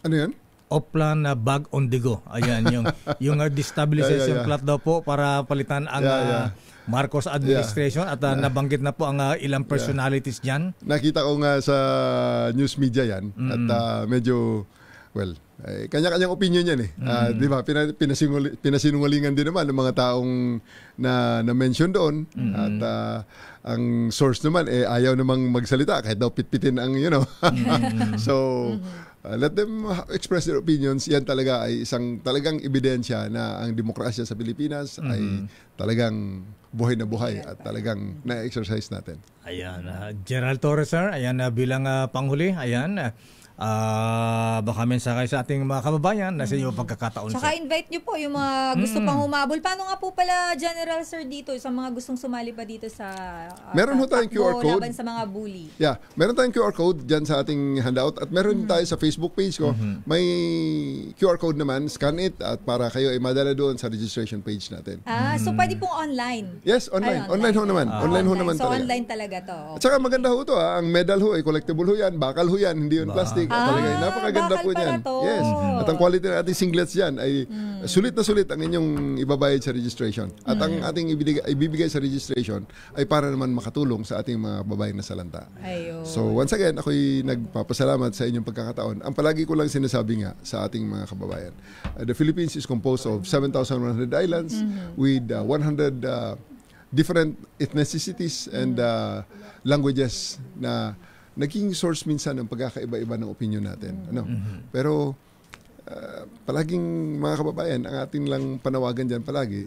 Ano yan? Oplan na bag on the go. Ayan, yung destabilization plot daw po para palitan ang Marcos administration at nabanggit na po ang ilang personalities dyan. Nakita ko nga sa news media yan at medyo, kanya-kanyang opinion yan di ba? Pinasinungalingan din naman ng mga taong na-mention doon at ang source naman ayaw namang magsalita kahit daw pitpitin ang so let them express their opinions. Yan talaga ay isang talagang ebidensya na ang demokrasya sa Pilipinas ay talagang buhay na buhay at talagang na-exercise natin. Ayan, General Torres, sir, ayan, bilang panghuli, ayan, baka mensahe sa ating mga kababayan na sa inyo pagkakataon. Saka invite nyo po yung mga gusto pang humabol. Paano nga po pala, General Sir, dito sa mga gustong sumali pa dito sa meron ho tayong QR code laban sa mga bully? Yeah, meron tayong QR code dyan sa ating handout at meron tayo sa Facebook page ko. May QR code naman, scan it at para kayo ay madala doon sa registration page natin. So pwede pong online? Yes, online. Online ho naman. Online ho naman so talaga. online talaga to. At saka maganda ho to. Ang medal ho ay collectible ho yan. Bakal ho yan. Hindi yun plastic. Talaga, napakaganda po niyan. Yes. At ang quality ng ating singlets yan ay sulit na sulit ang inyong ibabayad sa registration. At ang ating ibibigay sa registration ay para naman makatulong sa ating mga babaeng nasalanta. So once again, ako'y nagpapasalamat sa inyong pagkakataon. Ang palagi ko lang sinasabi nga sa ating mga kababayan, the Philippines is composed of 7,100 islands with 100 different ethnicities and languages na naging source minsan ng pagkakaiba-iba ng opinion natin. Pero palaging mga kababayan, ang ating lang panawagan dyan palagi,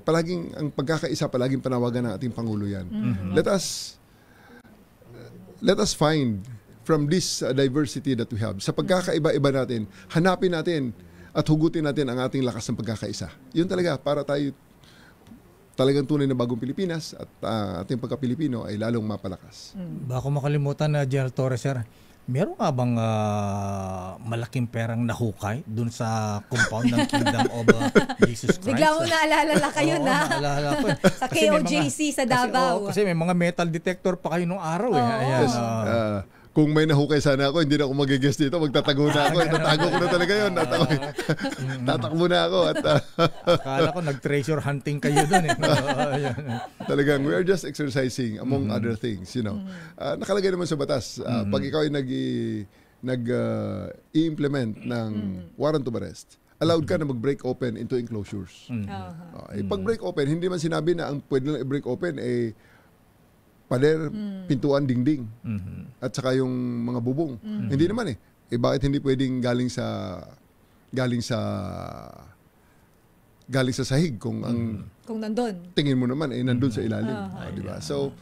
palaging ang pagkakaisa, palaging panawagan ng ating Pangulo yan. Let us find from this diversity that we have, sa pagkakaiba-iba natin, hanapin natin at hugutin natin ang ating lakas ng pagkakaisa. Yun talaga, para tayo talagang tunay na bagong Pilipinas at ating pagka-Pilipino ay lalong mapalakas. Baka makalimutan na General Torres, sir, Meron nga bang malaking perang nahukay dun sa compound ng Kingdom of Jesus Christ? Bigla mo naalala kayo na. Naalala ko. Sa KOJC sa Davao. Kasi may mga metal detector pa kayo nung araw eh. Ayan, kung may nahukay sana ako, hindi na ako mag-guest dito. Magtatago na ako. Tatago ko na talaga yun. Tatakbo na ako. Akala ko nag-treasure hunting kayo dun eh. Talagang, we are just exercising among other things, you know. Nakalagay naman sa batas. Pag ikaw ay nag-i-implement ng warrant of arrest, allowed ka na mag-break open into enclosures. Pag break open, hindi man sinabi na ang pwede lang i-break open pader, pintuan, dingding. At saka yung mga bubong. Hindi naman eh. Bakit hindi pwedeng galing sa sahig kung ang nandun. Tingin mo naman nandun sa ilalim. Diba? So,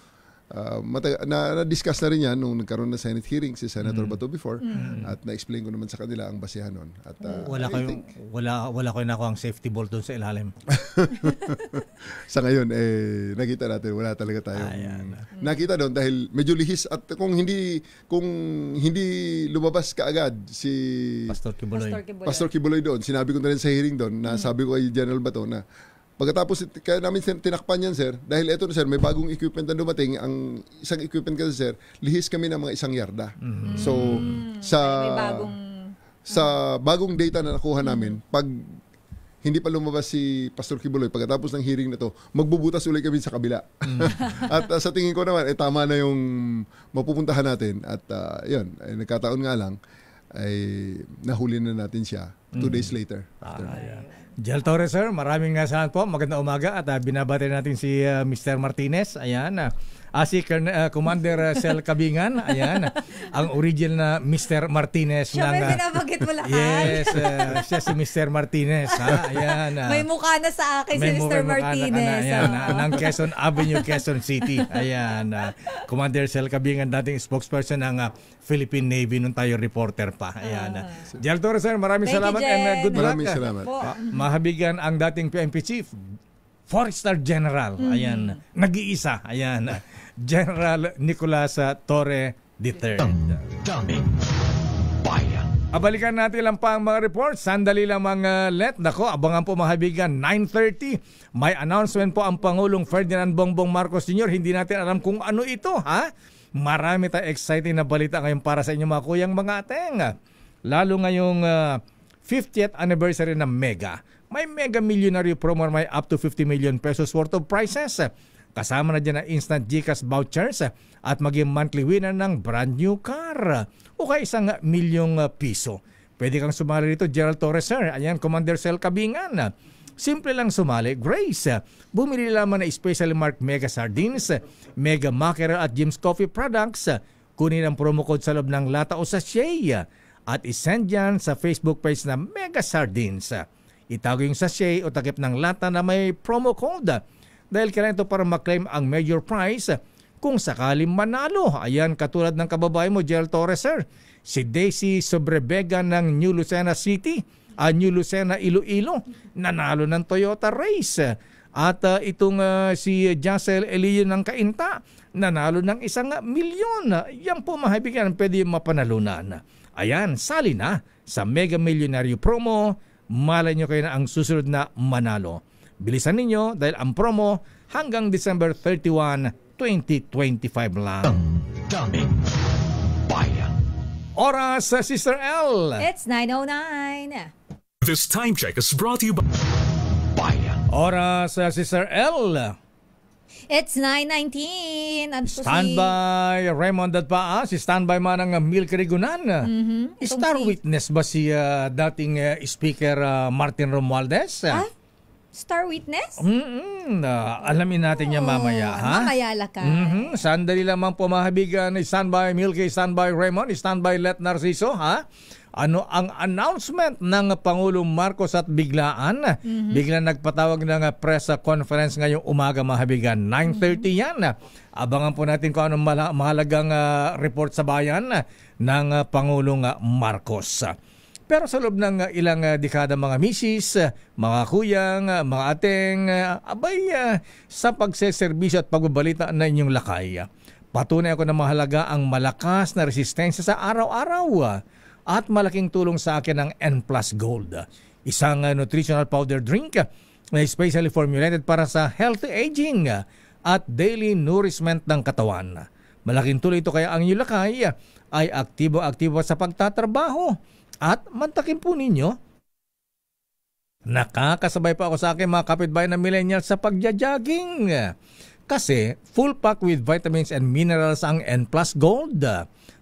na-discuss na rin yan nung nagkaroon na Senate hearing si Senator Bato before at na-explain ko naman sa kanila ang basehan nun. At, wala kayo nakuha ang safety bolt doon sa ilalim. Sa ngayon, nakita natin, wala talaga tayong nakita doon dahil medyo lihis at kung hindi lumabas kaagad si Pastor Kibuloy doon, sinabi ko na rin sa hearing doon na sabi ko kay General Bato na pagkatapos, kaya namin tinakpan yan, sir. Dahil eto na, sir, may bagong equipment na dumating. Ang isang equipment kasi, sir, lihis kami ng mga 1 yarda. So, sa bagong data na nakuha namin, pag hindi pa lumabas si Pastor Kibuloy, pagkatapos ng hearing na to, magbubutas ulit kami sa kabila. At sa tingin ko naman, tama na yung mapupuntahan natin. At yun, nagkataon nga lang, ay nahuli na natin siya 2 days later. Jel Torres, sir, maraming salamat po. Magandang umaga at binabati natin si Mr. Martinez. Ayan. Si Commander Sel Cabingan. Ayan. Ang original na Mr. Martinez. Siya may binabagit mo lahat. Yes, siya si Mr. Martinez. Ayan. May mukha na sa akin si Mr. Martinez. Ng Quezon Avenue, Quezon City. Ayan. Commander Sel Cabingan, dating spokesperson ng Philippine Navy nung tayo reporter pa. Ayan. Jel Torres, sir, maraming salamat and good luck. Maraming salamat. Mahabigan ang dating PNP Chief, 4-star General. Ayan. Nag-iisa. Ayan. General Nicolas Torre III. Daming bayan. Abalikan natin lang pa ang mga reports. Sandali lang mga let. Nako, abangan po mahabigan. 9:30. May announcement po ang Pangulong Ferdinand Bongbong Marcos Sr. Hindi natin alam kung ano ito. Marami tayong exciting na balita ngayon para sa inyo mga kuyang mga ateng. Lalo ngayong 50th anniversary ng Mega. May Mega Millionaire promo, may up to 50 million pesos worth of prizes. Kasama na dyan na instant GCash vouchers at maging monthly winner ng brand new car o kaya 1 milyong piso. Pwede kang sumali dito, Gerald Torres, sir. Ayan, Commander Sel Cabingan. Simple lang sumali. Grace, bumili lamang na specially marked Mega Sardines, Mega Mackerel at Jim's Coffee products. Kunin ang promo code sa loob ng lata o sachet at isend yan sa Facebook page na Mega Sardines. Itago yung sachet o takip ng lata na may promo code. Dahil kailangan ito para maklaim ang major prize kung sakaling manalo. Ayan, katulad ng kababae mo, Gerald Torres, sir. Si Daisy Sobrebega ng New Lucena City, New Lucena, Iloilo, nanalo ng Toyota Race. At itong si Jacel Elio ng Cainta, nanalo ng 1 milyon. Yan po mahabigan, pwede mapanalunan. Ayan, sali na sa Mega Millionaire promo. Malay nyo kayo na ang susunod na manalo. Bilisan ninyo dahil ang promo hanggang December 31, 2025 lang. Daming bayan. Oras sa Sister L. It's 9:09. This time check is brought to you by Bayan. Oras sa Sister L. It's 9:19. Standby Raymond at pa si standby man ng Milk Rigunan. Star witness ba si dating Speaker Martin Romualdez? Star witness? Alamin natin yan mamaya. Mamaya lakay. Sandali lamang po mahabigan. Standby Milky, standby Raymond, standby Let Narciso. Ano ang announcement ng Pangulong Marcos at biglaan? Biglang nagpatawag ng press conference ngayong umaga mahabigan. 9:30 yan. Abangan po natin kung anong mahalagang report sa bayan ng Pangulong Marcos. Pero sa loob ng ilang dekada mga misis, mga kuyang, mga ateng, sa pagseserbisyo at pagbabalita na inyong lakay. Patunay ako na mahalaga ang malakas na resistensya sa araw-araw at malaking tulong sa akin ang N Plus Gold. Isang nutritional powder drink na especially formulated para sa healthy aging at daily nourishment ng katawan. Malaking tulong ito kaya ang inyong lakay ay aktibo-aktibo sa pagtatrabaho at mantakin po ninyo. Nakakasabay pa ako sa akin mga kapitbahay na millennials sa pagja-jogging. Kasi full pack with vitamins and minerals ang N Plus Gold.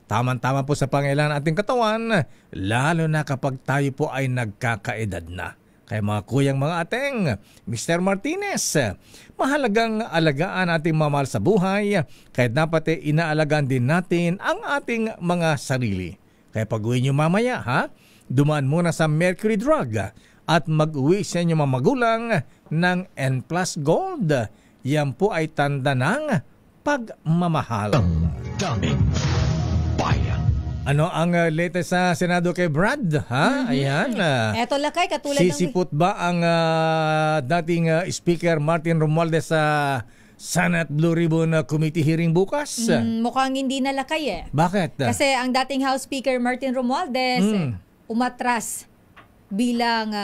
Tama-tama po sa pangailangan ating katawan, lalo na kapag tayo po ay nagkakaedad na. Kaya mga kuyang mga ateng, Mr. Martinez, mahalagang alagaan ating mamahal sa buhay, kaya dapat inaalagaan din natin ang ating mga sarili. Kaya pag-uwi nyo mamaya, dumaan muna sa Mercury Drug at mag-uwi sa inyong mga magulang ng N Plus Gold. Yan po ay tanda ng pagmamahal. Daming bayan. Ano ang latest sa Senado kay Brad? Ayan. Eto lakay, katulad sisipot ba ang dating Speaker Martin Romualdez sa Senate Blue Ribbon Committee hearing bukas? Mukhang hindi na lakay Bakit? Kasi ang dating House Speaker Martin Romualdez umatras bilang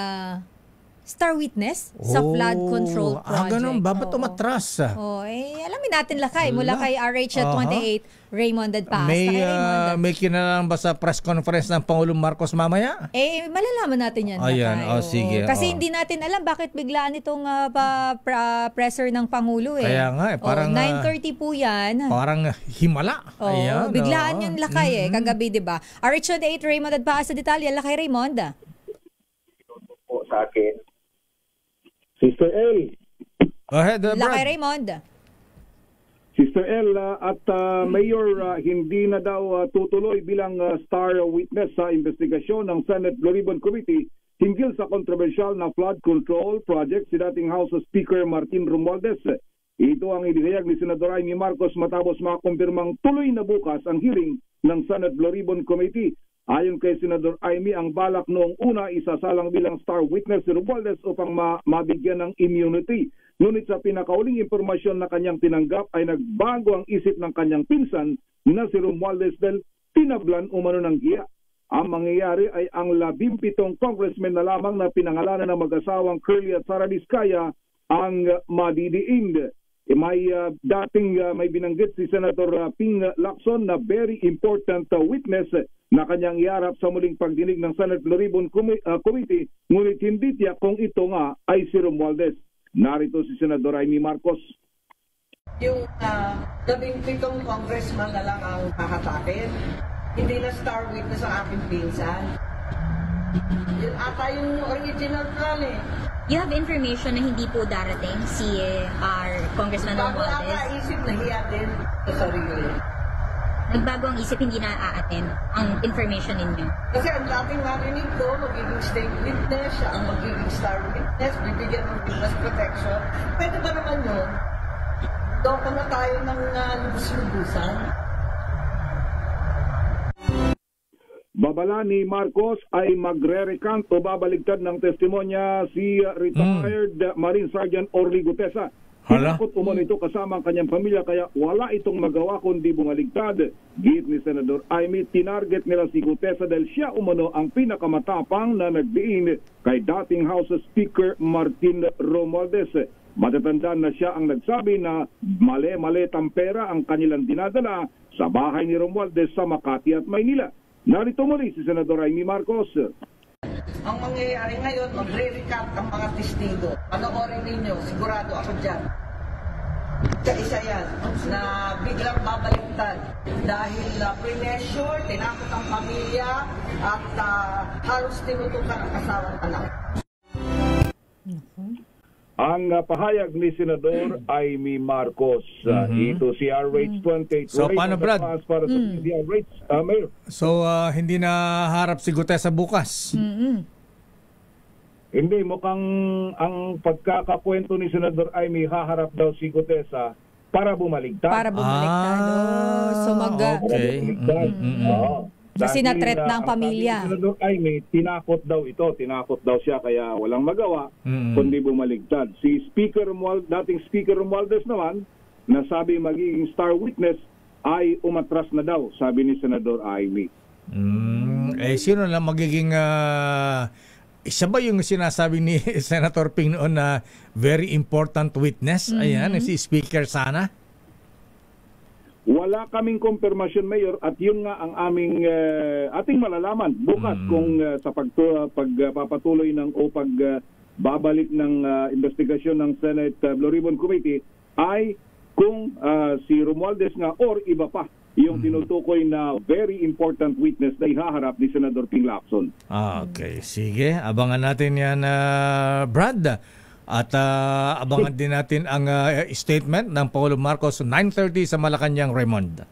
star witness sa flood control project. Ganun ba? Ba't umatras? Alamin natin lakay mula kay RH28 Raymond Dadpaas. May kinalaman ba sa press conference ng Pangulong Marcos mamaya? Malalaman natin yan. Ayan, sige. Kasi hindi natin alam bakit biglaan itong presser ng Pangulo. Kaya nga parang 9:30 po yan. Parang himala. Ayan, biglaan yung lakay kagabi, diba? RH28 Raymond Dadpaas sa detalye. Lakay Raymond. Po sa akin. Sister L. Go ahead, Brad. Lakay Raymond. Sister L, at Mayor, hindi na daw tutuloy bilang star witness sa investigasyon ng Senate Blue Ribbon Committee hinggil sa kontrobersyal na flood control project si dating House Speaker Martin Romualdez. Ito ang idinayag ni Senador Amy Marcos matapos makumpirmang tuloy na bukas ang hearing ng Senate Blue Ribbon Committee. Ayon kay Senador Amy, ang balak noong una isasalang bilang star witness si Romualdez upang mabigyan ng immunity. Ngunit sa pinakauling impormasyon na kanyang tinanggap ay nagbago ang isip ng kanyang pinsan na si Romualdez dahil tinablan umano ng giya. Ang mangyayari ay ang 17 congressmen na lamang na pinangalanan ng mag-asawang Curly at Sara Diskaya ang madidiin. May binanggit si Senator Ping Lacson na very important witness na kanyang iharap sa muling pagdinig ng Senate Blue Ribbon Committee, ngunit hindi tiyak kung ito nga ay si Romualdez. Narito si Senador Amy Marcos. Yung 17 congressman na lang ang kakatakin, hindi na star witness ang aking pinsan. Yun ata yung original plan You have information na hindi po darating si Congressman Romualdez? Bago ata isip na hiya din sa sarili. Nagbago ang isip, hindi na a-attend ang information ninyo? Kasi ang dating narinig ko, magiging state witness, siya ang magiging star witness, bibigyan ng witness protection. Pwede ba naman yun? Doon pa na tayo ng lubus-lubusan. Babala ni Marcos ay magre-recant o babaligtad ng testimonya si retired Marine Sergeant Orly Gutesa. Hinakot umano ito kasama ang kanyang pamilya kaya wala itong magawa kundi bumaligtad. Git ni Senador Amy, tinarget nila si Gutesa dahil siya umano ang pinakamatapang na nagdiin kay dating House Speaker Martin Romualdez. Matatandaan na siya ang nagsabi na mali-mali tampera ang kanilang dinadala sa bahay ni Romualdez sa Makati at Maynila. Narito muli si Senador Amy Marcos. Ang mangyayari ngayon, magre-recant ang mga testigo. Panoorin ninyo, sigurado ako dyan. Isa yan na biglang babaliktad dahil pressure, tinakot ang pamilya at halos tinutukan ang asawang anak. Ang pahayag ni Senador Amy Marcos. Ito si RH28. So paano, Brad? Para sa Mayor. So hindi na harap si Gutesa bukas? Hindi, mukhang ang pagkakakwento ni Senador Amy, haharap daw si Gutesa para bumaligtad. Para bumaligtad. So okay. Kasi na-threat na ang pamilya. Si Senador Amy, tinakot daw siya kaya walang magawa kundi bumaligtad. Si dating Speaker Romualdez naman, nasabi magiging star witness ay umatras na daw, sabi ni Senador Amy. Sino lang magiging isa ba yung sinasabi ni Senator Ping noon na very important witness? Ayan, si Speaker sana? Wala kaming konfirmasyon, Mayor, at yun nga ang ating malalaman bukas kung sa pagpapatuloy o pagbabalik ng investigasyon ng Senate Blue Ribbon Committee ay kung si Romualdez nga or iba pa yung tinutukoy na very important witness na ihaharap ni Senador Ping Lacson. Okay, sige. Abangan natin yan, Brad. At abangan din natin ang statement ng Pangulong Marcos 9:30 sa Malacanang, Raymond.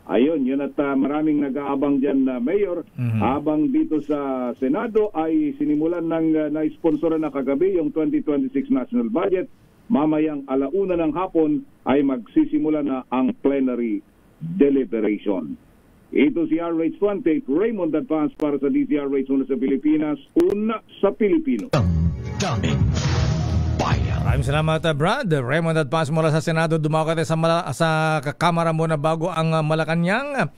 Ayun, yun at maraming nag-aabang dyan, Mayor. Habang dito sa Senado ay sinimulan ng na-sponsoran na kagabi yung 2026 National Budget. Mamayang 1:00 ng hapon ay magsisimula na ang plenary deliberation. Ito si RH28, Raymond Advance para sa DZRH, una sa Pilipinas, una sa Pilipino. Maraming salamat, Brad. Raymond Advance mula sa Senado. Dumawa ka sa Kamara muna bago ang Malacanang.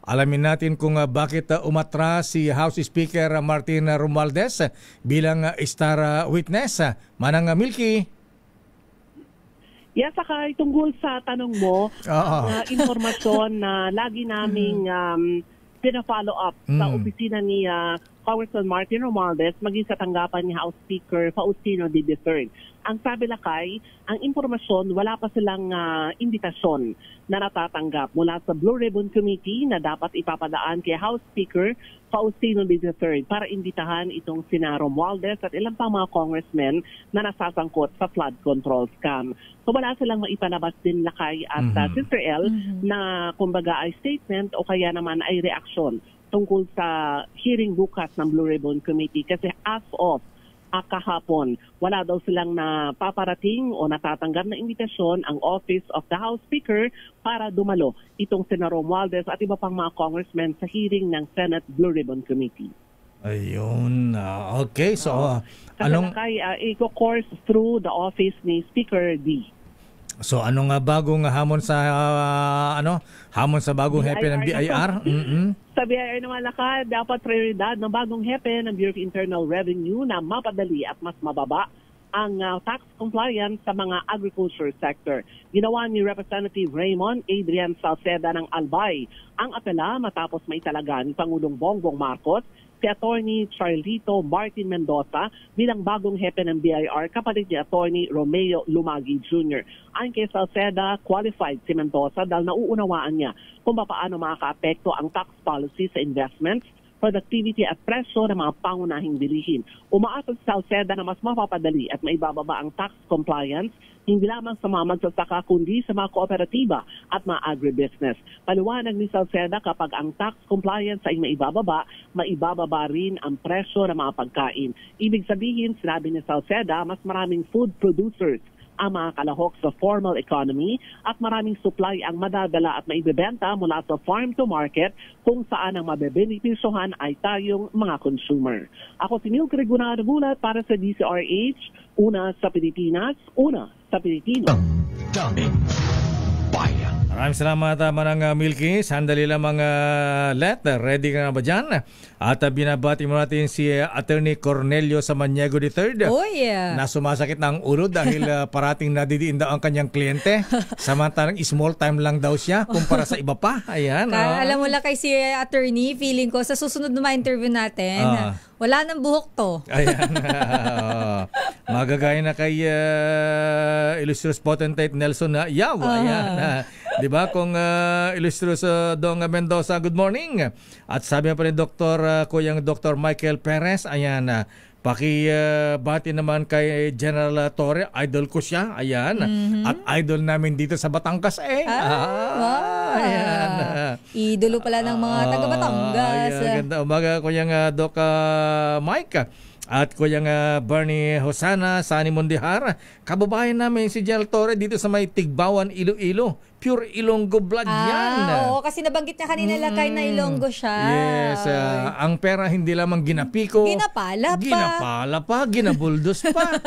Alamin natin kung bakit umatras si House Speaker Martin Romualdez bilang star witness. Manang Milky. Yes, saka tungkol sa tanong mo, informasyon na lagi naming pina-follow up sa opisina ni Congressman Martin Romualdez maging sa tanggapan ni House Speaker Faustino D. III. Ang sabi lakay, ang impormasyon, wala pa silang imbitasyon na natatanggap mula sa Blue Ribbon Committee na dapat ipapadaan kay House Speaker Faustino D. III para imbitahan itong sina Romualdez at ilang pang mga congressmen na nasasangkot sa flood control scam. So wala silang maipanabas din lakay at Sister L na kumbaga ay statement o kaya naman ay reaksyon tungkol sa hearing bukas ng Blue Ribbon Committee kasi as of kahapon, wala daw silang napaparating o natatanggap na imbitasyon ang Office of the House Speaker para dumalo itong sina Romualdez at iba pang mga congressmen sa hearing ng Senate Blue Ribbon Committee. Ayun. Okay, so anong i-course through the office ni Speaker D. So anong bagong hamon sa hamon sa bagong hepe ng BIR? Sa BIR naman dapat prioridad ng bagong hepe ng Bureau of Internal Revenue na mapadali at mas mababa ang tax compliance sa mga agriculture sector. Ginawa ni Representative Raymond Adrian Salceda ng Albay ang apela matapos maitalaga ni Pangulong Bongbong Marcos si Attorney Charlito Martin Mendoza bilang bagong hepe ng BIR kapalit ni Attorney Romeo Lumagi Jr. Ayon kay Salceda, qualified si Mendoza dahil nauunawaan niya kung paano makaka-apekto ang tax policy sa investments, productivity at presyo ng mga pangunahing bilihin. Umaasa si Salceda na mas mapapadali at maibababa ang tax compliance hindi lamang sa mga magsasaka kundi sa mga kooperatiba at mga agribusiness. Paliwanag ni Salceda kapag ang tax compliance ay maibababa rin ang presyo ng mga pagkain. Ibig sabihin, sinabi ni Salceda, mas maraming food producers ang mga kalahok sa formal economy at maraming supply ang madadala at maibebenta mula sa farm to market kung saan ang mabebenepisyohan ay tayong mga consumer. Ako si Neil Gregorio Bulat para sa DZRH, una sa Pilipinas, una sa Pilipino. Maraming salamat Manang Milky. Sandali lang mga let. Ready ka na ba dyan? At binabati mo natin si Attorney Cornelio Samaniego III na sumasakit na ang ulo dahil parating nadidiin daw ang kanyang kliyente. Samantalang small time lang daw siya kumpara sa iba pa. Ayan. Alam mo lang kay si Attorney, feeling ko sa susunod na interview natin, wala nang buhok to. Ayan. Magagaya na kay Illustrious Potentate Nelson Yao. Ayan. Diba? Kung Illustrious Dong Mendoza, good morning. At sabi pa rin Kuyang Dr. Michael Perez, ayan, pakibati naman kay General Torre, idol ko siya, ayan. At idol namin dito sa Batangas ayan. Idolo pala ng mga taga Batangas. Ganda umaga, Kuyang Doc Mike. At Kuyang Bernie Hosana, Sani Mondihar, kababayan namin si General Torre dito sa may Tigbawan, Iloilo. Pure Ilonggo blood yan. Oo, kasi nabanggit niya kanina lakay na Ilonggo siya. Yes, ang pera hindi lamang ginapiko. Ginapala pa, ginabuldos pa.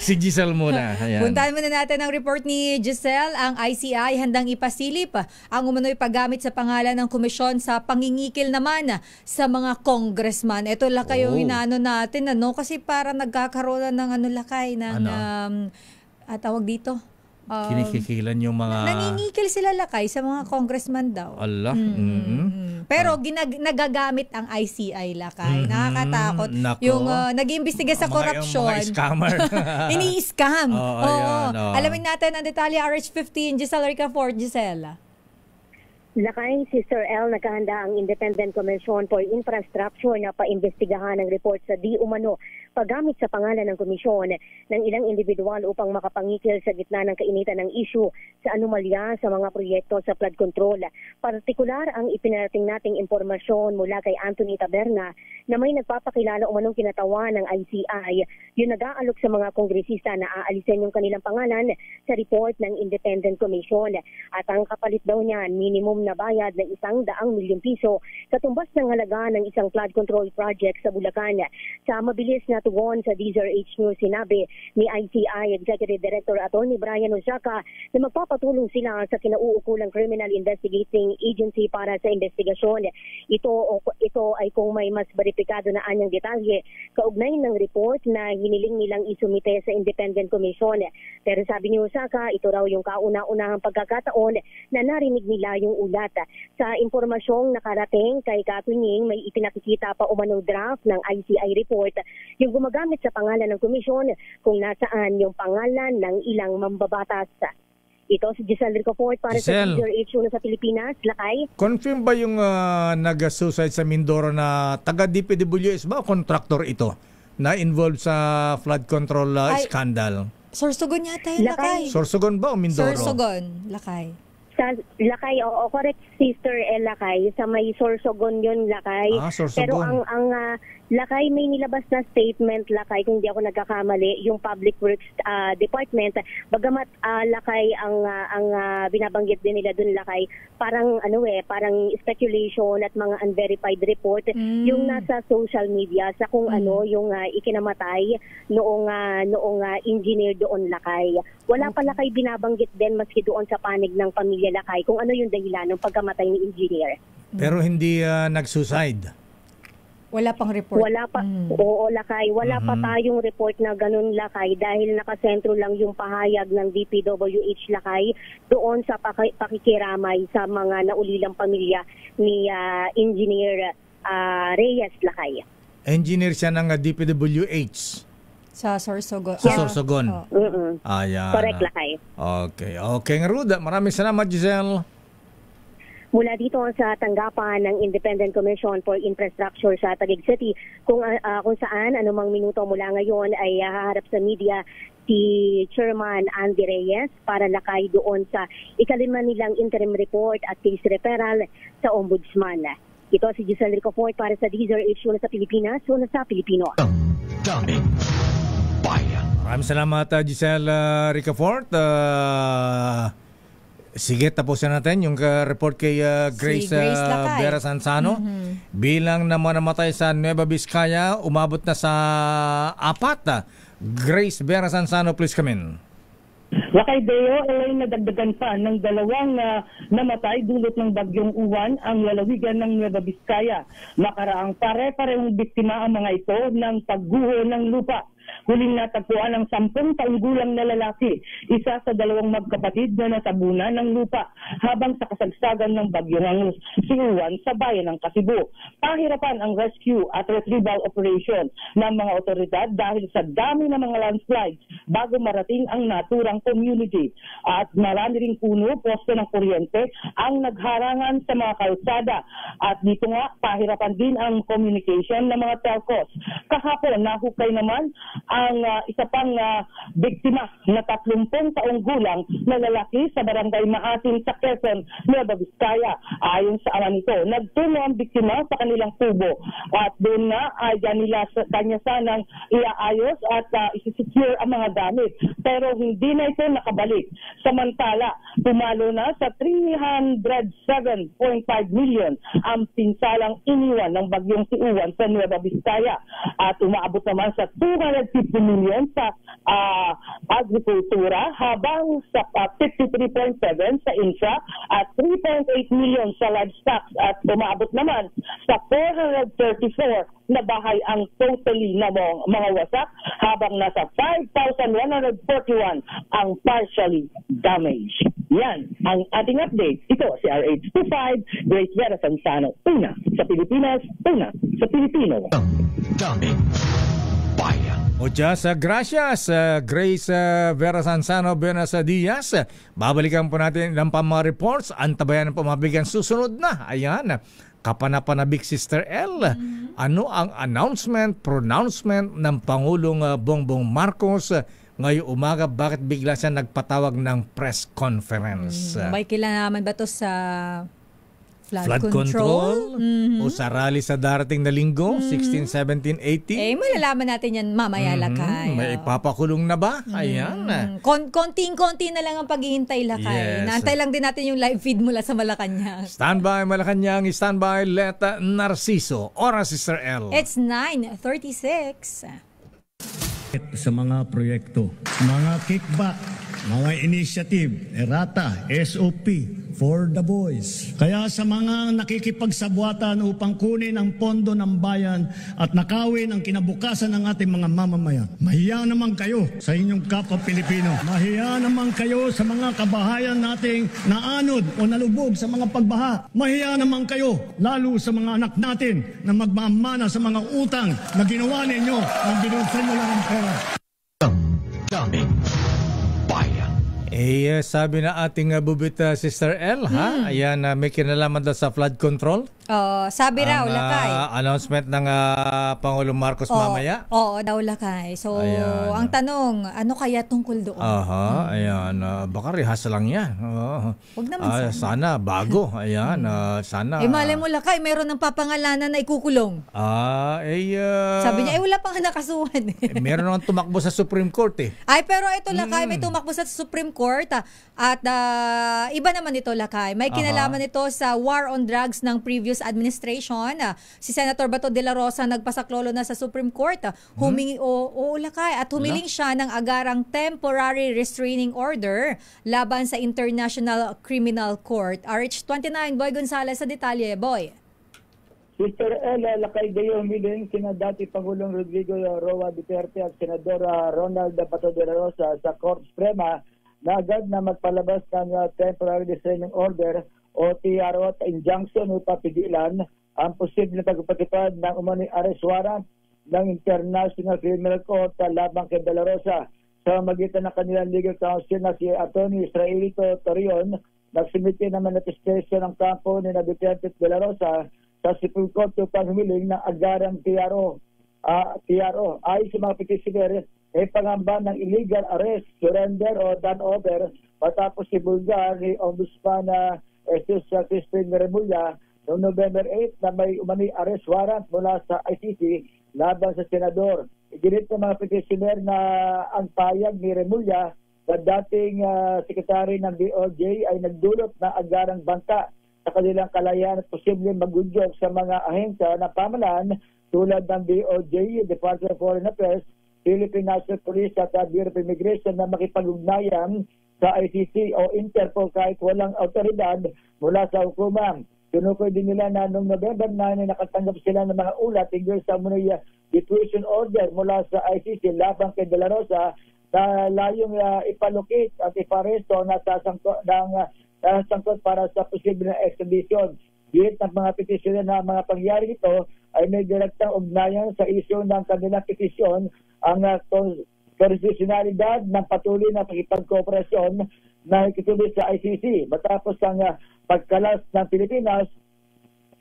Si Giselle muna. Ayan. Puntahan muna natin ang report ni Giselle. Ang ICI handang ipasilip ang umano'y paggamit sa pangalan ng komisyon sa pangingikil naman sa mga congressman. Ito lakay yung inaano natin, kasi para nagkakaroon ng lakay ng tawag dito. Kinikikilan yung mga... Naningikil sila lakay sa mga congressman daw. Allah. Pero nagagamit ang ICI lakay. Nakakatakot. Nako. Yung nag-iimbestiga sa corruption. Mga scammer. Ini-scam. Ayan, Alamin natin ang detalye. RH15, Giselle Ricafort. Giselle. Lakay, Sister L, nakahanda ang Independent Commission for Infrastructure na paimbestigahan ang report sa di umano paggamit sa pangalan ng komisyon ng ilang individual upang makapangikil sa gitna ng kainitan ng issue sa anomalya sa mga proyekto sa flood control. Partikular ang ipinarating nating impormasyon mula kay Anthony Taberna na may nagpapakilala umanong kinatawan ng ICI yung nag-aalok sa mga kongresista na aalisin yung kanilang pangalan sa report ng Independent Commission. At ang kapalit daw niyan, minimum na bayad ng 100 milyong piso katumbas ng halaga ng isang flood control project sa Bulacan. Sa mabilis na tugon sa DZRH News, sinabi ni ICI Executive Director Atty. Brian Osaka na magpapatulong sila sa kinauukulang Criminal Investigating Agency para sa investigasyon. Ito ay kung may mas beripikado na anyang detalye kaugnay ng report na hiniling nilang isumite sa Independent Commission. Pero sabi ni Osaka, ito raw yung kauna-unahang pagkakataon na narinig nila yung ulat. Sa impormasyong nakarating kay Katunying, may ipinakikita pa umanong draft ng ICI report yung gumagamit sa pangalan ng komisyon kung nasaan yung pangalan ng ilang mambabatas. Ito si Giselle Ricafort para sa DZRH sa Pilipinas. Lakay. Confirm ba yung nag-suicide sa Mindoro na taga-DPWS ba o contractor ito na involved sa flood control scandal? Sorsogon yata yun, Lakay. Sorsogon ba o Mindoro? Sorsogon, Lakay. Sa Lakay, correct, Sister Lakay. Sa may Sorsogon yun, Lakay. Sorsogon. Pero ang Lakay, may nilabas na statement, Lakay, kung di ako nagkakamali, yung Public Works Department. Bagamat Lakay, ang binabanggit din nila dun, Lakay, parang parang speculation at mga unverified report yung nasa social media sa kung yung ikinamatay noong engineer doon, Lakay. Wala pa, Lakay, binabanggit din maski doon sa panig ng pamilya, Lakay, kung ano yung dahilan ng pagkamatay ni engineer. Pero hindi nag-suicide? Wala pang report. Wala pa. Oo, Lakay. Wala pa tayong report na ganun, Lakay, dahil nakasentro lang yung pahayag ng DPWH, Lakay, doon sa pakikiramay sa mga naulilang pamilya ni Engineer Reyes, Lakay. Engineer siya ng DPWH? Sa Sorsogon. Sa Sorsogon? Ayan. Correct, Lakay. Okay, Ruda. Maraming salamat, Giselle. Mula dito sa tanggapan ng Independent Commission for Infrastructure sa Taguig City, kung saan anumang minuto mula ngayon ay haharap sa media si Chairman Andy Reyes para lakay doon sa ikalima nilang interim report at case referral sa Ombudsman. Ito si Giselle Ricafort para sa DZRH sa Pilipinas, sa Pilipino. Daming bayan. Maraming salamat, Giselle Ricafort. Sige, tapusin natin yung report kay Grace Vera Sansano. Bilang naman namatay sa Nueva Vizcaya, umabot na sa 4. Grace Vera Sansano, please come in. Lakay Deo, ay nadagdagan pa ng 2 namatay dulot ng bagyong Uwan ang lalawigan ng Nueva Vizcaya. Nakaraang pare-parehong biktima ang mga ito ng pagguho ng lupa. Huling natagpuan ang 10 taong gulang na lalaki, isa sa 2 magkapatid na natabunan ng lupa habang sa kasagsagan ng bagyong Angus, si Uwan sa bayan ng Kasibu. Pahirapan ang rescue at retrieval operation ng mga otoridad dahil sa dami ng mga landslides bago marating ang naturang community. At marami ring puno, poste ng kuryente ang nagharangan sa mga kalsada. At dito nga, pahirapan din ang communication ng mga telcos. Kahapon, nahukay naman ang isa pang biktima na 30 taong gulang na lalaki sa barangay Maasin sa Quezon, Nueva Vizcaya. Ayon sa ama nito, nagtungo ang biktima sa kanilang tubo at doon na ay nila kanya sanang iaayos at isisecure ang mga gamit. Pero hindi na ito nakabalik. Samantala, pumalo na sa 307.5 million ang pinsalang iniwan ng bagyong si Uwan sa Nueva Vizcaya at umaabot naman sa 150 million sa agrikultura, habang sa 53.7 sa infra at 3.8 million sa livestock, at umabot naman sa 434 na bahay ang totally na mga wasak, habang nasa 5,141 ang partially damaged. Yan ang ating update. Ito si RH25, Grace Vera Sansano. Una sa Pilipinas, una sa Pilipino. Daming bayan. Muchas gracias, Grace Vera Sansano Buenas Diaz. Babalikan po natin ng mga reports. Antabayan po mabigang susunod na. Ayan, kapanapanabik Sister L. Ano ang pronouncement ng Pangulong Bongbong Marcos ngayong umaga? Bakit bigla siya nagpatawag ng press conference? May kilalaman ba to sa flood control? O sa rally sa darating na linggo, 16, 17, 18? Malalaman natin yan mamaya, Lakay. May ipapakulong na ba? Ayan. Konting-konti na lang ang paghihintay, Lakay. Yes. Naantay lang din natin yung live feed mula sa Malacanang. Standby Malacanang, standby Leta Narciso. Oras, Sister L. It's 9:36. Sa mga proyekto, mga kickback, mga initiative, errata, SOP, for the boys. Kaya sa mga nakikipagsabuatan upang kunin ang pondo ng bayan at nakawin ang kinabukasan ng ating mga mamamayan, mahiya naman kayo sa inyong kapwa Pilipino. Mahiya naman kayo sa mga kabahayan nating naanod o nalubog sa mga pagbaha. Mahiya naman kayo lalo sa mga anak natin na magmamana sa mga utang na ginawa ninyo nang binuksan nyo lang ang pera. Daming bayan. Sabi na ating bubit Sister L, ha? Ayan, may kinalaman daw sa flood control. Sabi raw, Lakay. Announcement ng Pangulong Marcos mamaya. Oo, daw, Lakay. So, ayan. Ang tanong, ano kaya tungkol doon? Ayan. Baka rehearsal lang yan. Huwag naman sana bago. Ayan, sana. Malay mo, Lakay, meron ng papangalanan na ikukulong. Sabi niya, wala pang nakasuhan. Meron naman tumakbo sa Supreme Court Pero ito, Lakay, may tumakbo sa Supreme Court. At iba naman ito, Lakay. May kinalaman ito sa war on drugs ng previous administration. Si Senator Bato de la Rosa nagpasaklolo na sa Supreme Court. Lakay, at humiling siya ng agarang temporary restraining order laban sa International Criminal Court. RH29, Boy Gonzales sa detalye. Boy. Sister Ella, Lakay Gayo, humiling sina dati Pangulong Rodrigo Roa Duterte at Senador Ronald Bato de la Rosa sa Corte Suprema na agad na magpalabas ng temporary restraining order o TRO at injunction upang pigilan ang posibleng pagpatupad ng umano'y arrest warrant ng International Criminal Court labang kay De La Rosa. Sa magitan ng kanilang legal counsel na si Atty. Israelito Torion, nagsumite naman na testation ng kampo ni Duterte at De La Rosa sa Supreme Court upang humiling ng agarang TRO. Ay sa mga petitioner, may pangamba ng illegal arrest, surrender o done over matapos si Bulgar ni Ombudsman Jesus Crispin Remulla noong November 8 na may umano'y arrest warrant mula sa ICC laban sa senador. Iginit ng mga petitioner na ang payag ni Remulla na dating sekretary ng DOJ ay nagdulot na agarang bangka sa kanilang kalayaan at posibleng magudyok sa mga ahensya ng pamahalaan tulad ng DOJ, Department of Foreign Affairs, Philippine National Police at Bureau of Immigration na makipag-ugnayan sa ICC o Interpol kahit walang autoridad mula sa hukumang. Tinukoy din nila na noong November 9 nakatanggap sila ng mga ulat tinggal sa muna detention order mula sa ICC labang kay De La Rosa na layong ipalukit at iparesto na sasangkot para sa posibleng extradition. Git ng mga petisyon na mga pangyari ito ay may direktang ugnayan sa isyu ng kanilang petisyon ang konstitusyonalidad ng patuloy na pakipagkooperasyon na ikituloy sa ICC matapos ang pagkalas ng Pilipinas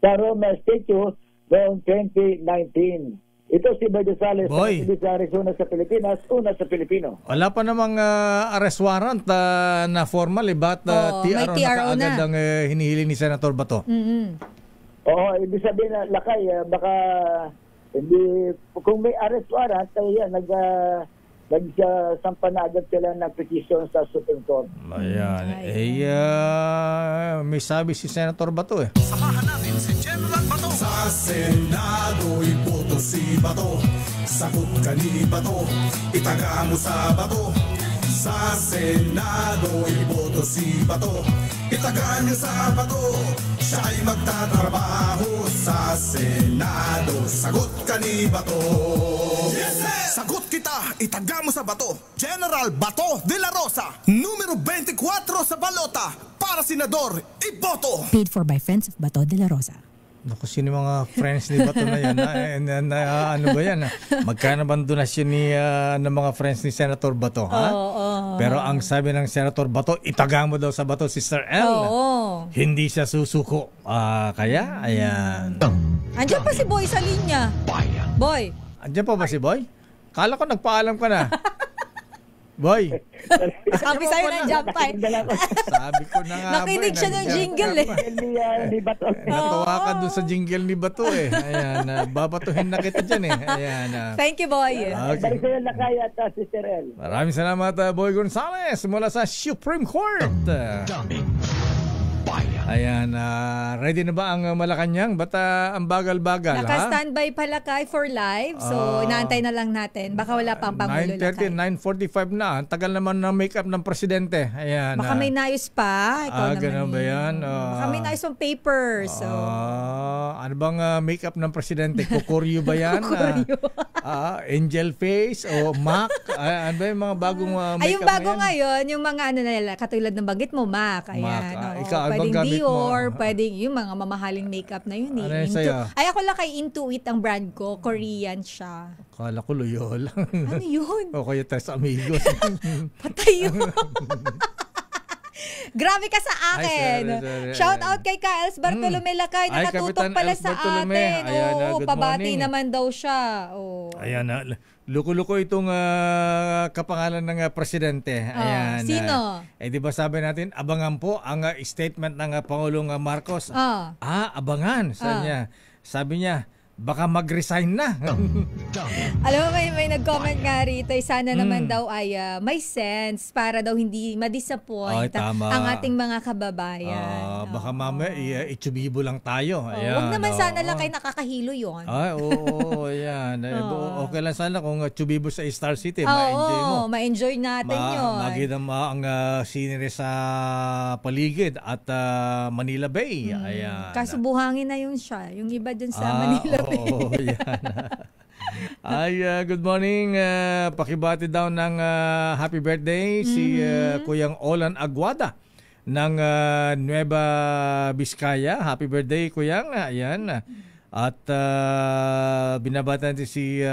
sa Rome Statute noong 2019. Ito si Boy Gonzales sa Arizona sa Pilipinas, una sa Pilipino. Wala pa namang arrest warrant na formal, ba't TRO na kaagad ang hinihiling ni Senator Bato? Oo, ibig sabihin na Lakay, baka hindi, kung may arrest warrant, yan, nagsampa na agad sila ng petition sa Supreme Court. Ayan. May sabi si Senator Bato Samahan natin si General Bato. Sa Senado, iboto si Bato. Sagot ka ni Bato, itaga mo sa Bato. Sa Senado, iboto si Bato, itaga niyo sa Bato. Siya ay magtatrabaho sa Senado. Sagot ka ni Bato. Yes, sagot kita, itaga mo sa Bato. General Bato de la Rosa, numero 24 sa balota. Para senador, iboto. Paid for by Friends of Bato de la Rosa. Naku, sino mga friends ni Bato na yan? Ano ba yan? Magkano bang donasyon ng mga friends ni Senator Bato? Ha? Pero ang sabi ng Senator Bato, itaga mo daw sa Bato, Sister L. Hindi siya susuko. Kaya, ayan. Andiyan pa si Boy sa linya. Boy. Andiyan pa ba si Boy? Kala ko nagpaalam ka na. Boy. Sabi sa'yo nandiyan pa eh. Sabi ko na nga. Nakinig siya ng jingle eh. Natuwa ka dun sa jingle ni Bato eh. Ayan, babatuhin na kita dyan eh. Ayan. Thank you, Boy. Balik sa'yo Lakay at Sister L. Maraming salamat, Boy Gonzales mula sa Supreme Court. Ayan, ready na ba ang Malacanang? Ba't ang bagal-bagal? Naka-standby pa Lakay for live. So, inaantay na lang natin. Baka wala pang Pangulo Lakay. 9:45 na. Ang tagal naman ng make-up ng presidente. Ayan. Baka may nayos pa. Ikaw naman ganun ba yan? Baka may nayos pang papers. So. Ano bang make-up ng presidente? Kukuryo ba yan? Angel face o Mac? Ano ba yung mga bagong make-up yung bago ngayon, yung mga ano nila, katulad ng banggit mo, Mac. Ayan. Ikaw, pwedeng Dior, pwedeng yung mga mamahaling makeup na yun. Ano yun sa'yo? Ay, ako lang kay Intuit ang brand ko. Korean siya. Kala ko Loyola. Ano yun? O kaya Tres Amigos. Patay yun. Grabe ka sa akin. Sorry. Shout out kay Kyle Bartolome Lakay. Nakatutok pala sa atin. Oo, pabati naman daw siya. Ayan na. Luko-luko itong kapangalan ng presidente. Ayan. Sino? Di ba sabi natin, abangan po ang statement ng Pangulong Marcos. Abangan. Sabi niya, baka mag-resign na. Alam mo, may nag-comment nga rito, sana naman daw ay may sense para daw hindi ma-disappoint ang ating mga kababayan. Baka mamaya itsubibo lang tayo. Huwag naman sana lang kayo nakakahilo yun. Ayan. Okay lang sana kung tsubibo sa Star City. Ma-enjoy mo. Ma-enjoy natin yun. Makita mo ang scenery sa paligid at Manila Bay. Ayan. Kaso buhangin na yun siya. Yung iba dun sa Manila Bay. Yan. Good morning. Pakibati daw ng happy birthday si Kuyang Olan Aguada ng Nueva Vizcaya. Happy birthday, Kuyang. Ayan. At binabati natin si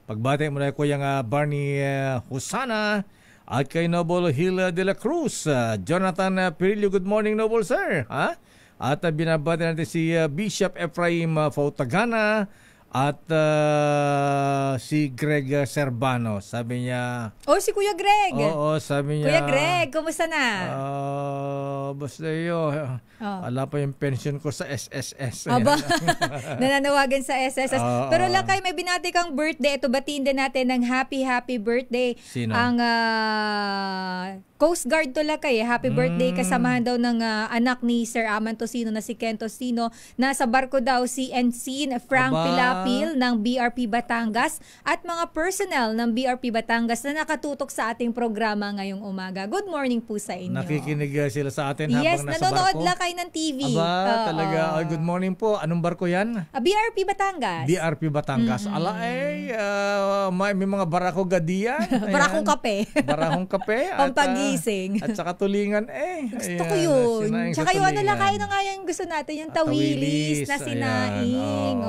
pagbati mo na Kuyang Barney Husana at kay Noble Hill de la Cruz. Jonathan Pirillo, good morning, Noble Sir. At binabati natin si Bishop Ephraim Fautagana at si Greg Servano. Sabi niya... si Kuya Greg! Oo, sabi niya... Kuya Greg, kumusta na? Basta yun. Wala pa yung pension ko sa SSS. Aba, nananawagan sa SSS. Pero Lakay, may binati kang birthday. Ito, batiin din natin ng happy birthday. Sino? Ang Coast Guard to Lakay. Happy birthday. Kasamahan daw ng anak ni Sir Aman Tosino na si Ken Tosino. Nasa barko daw si Ensign Frank Pilapil ng BRP Batangas at mga personnel ng BRP Batangas na nakatutok sa ating programa ngayong umaga. Good morning po sa inyo. Nakikinig sila sa atin habang nasa barko? Yes, nanonood Lakay ng TV. Talaga. Good morning po. Anong barko yan? BRP Batangas. BRP Batangas. May mga barako gadiyan. Barakong kape. Barakong kape. Pampagising. At saka tulingan. Gusto ko yun. Tsaka yung Lakay na nga yung gusto natin, yung tawilis na sinaing.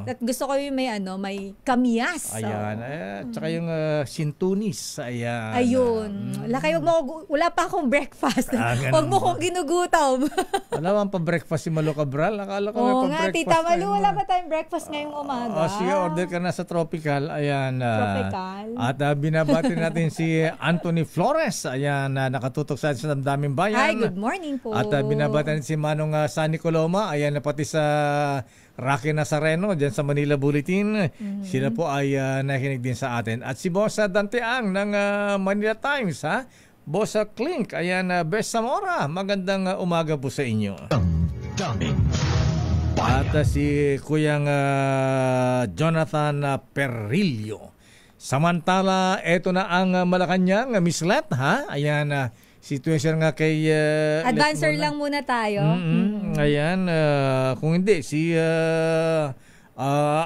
At gusto ko yung may kamyas. Ayan. Tsaka yung sintunis. Ayan. Ayun. Lakay, wala pa akong breakfast. Huwag mo kong ginugutom. Wala pa breakfast si Malo Cabral. Akala ko may pa-breakfast. Tita Malu, wala pa tayong breakfast ngayong umaga. Sige, order ka na sa Tropical. Ayan. Tropical. At binabati natin si Anthony Flores. Ayan, nakatutok sa damdaming bayan. Hi, good morning po. At binabati natin si Manong Sani Coloma. Ayan, pati sa Rocky Nazareno dyan sa Manila Bulletin. Sila po ay nakikinig din sa atin. At si Boss Dante Ang ng Manila Times, Boss Clink, ayan, Best Zamora, magandang umaga po sa inyo. At si Kuyang Jonathan Perillo. Samantala, eto na ang Malacanang, Miss Let, ha? Ayan, situation nga kay... Advancer lang muna tayo. Ayan, kung hindi, si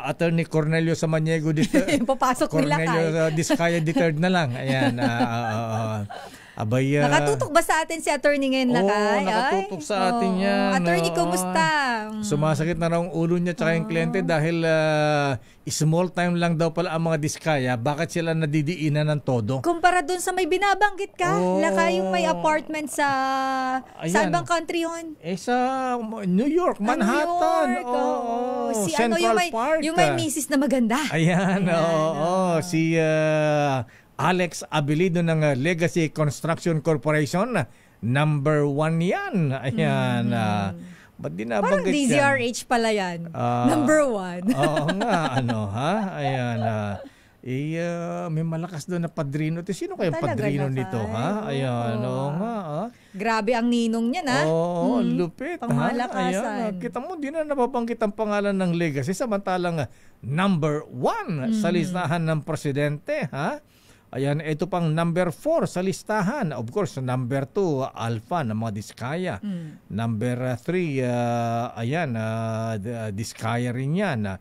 Attorney Cornelio Samaniego papasok nila Cornelio Discaya III na lang. Ayan, abay, nakatutok ba sa atin si attorney ngayon, Lakay? Nakatutok sa atin yan. Attorney, kumusta? Sumasakit na raw ang ulo niya tsaka yung kliyente dahil small time lang daw pala ang mga Diskaya. Bakit sila nadidiinan ng todo? Kumpara dun sa may binabanggit ka, Lakay, yung may apartment sa... Saan bang country yun? Sa New York, Manhattan. New York, Si Central Park. Yung may misis na maganda. Ayan. Si... Alex Abilido ng Legacy Construction Corporation. Number 1 yan. Ayan. Ba't di nabanggit parang DZRH pala yan. Number 1. Oo nga. Ayan. May malakas doon na padrino. Sino kayang padrino nito? Ha? Ayan. Oo nga. Grabe ang ninong niya, na. Oo, lupit. Pangmalakasan. Ayan. Kita mo, di na nababanggit ang pangalan ng Legacy. Samantalang number 1 sa listahan ng presidente. Ha? Ayan, ito pang number 4 sa listahan. Of course, number 2, Alpha ng mga Diskaya. Number 3, Diskaya rin yan.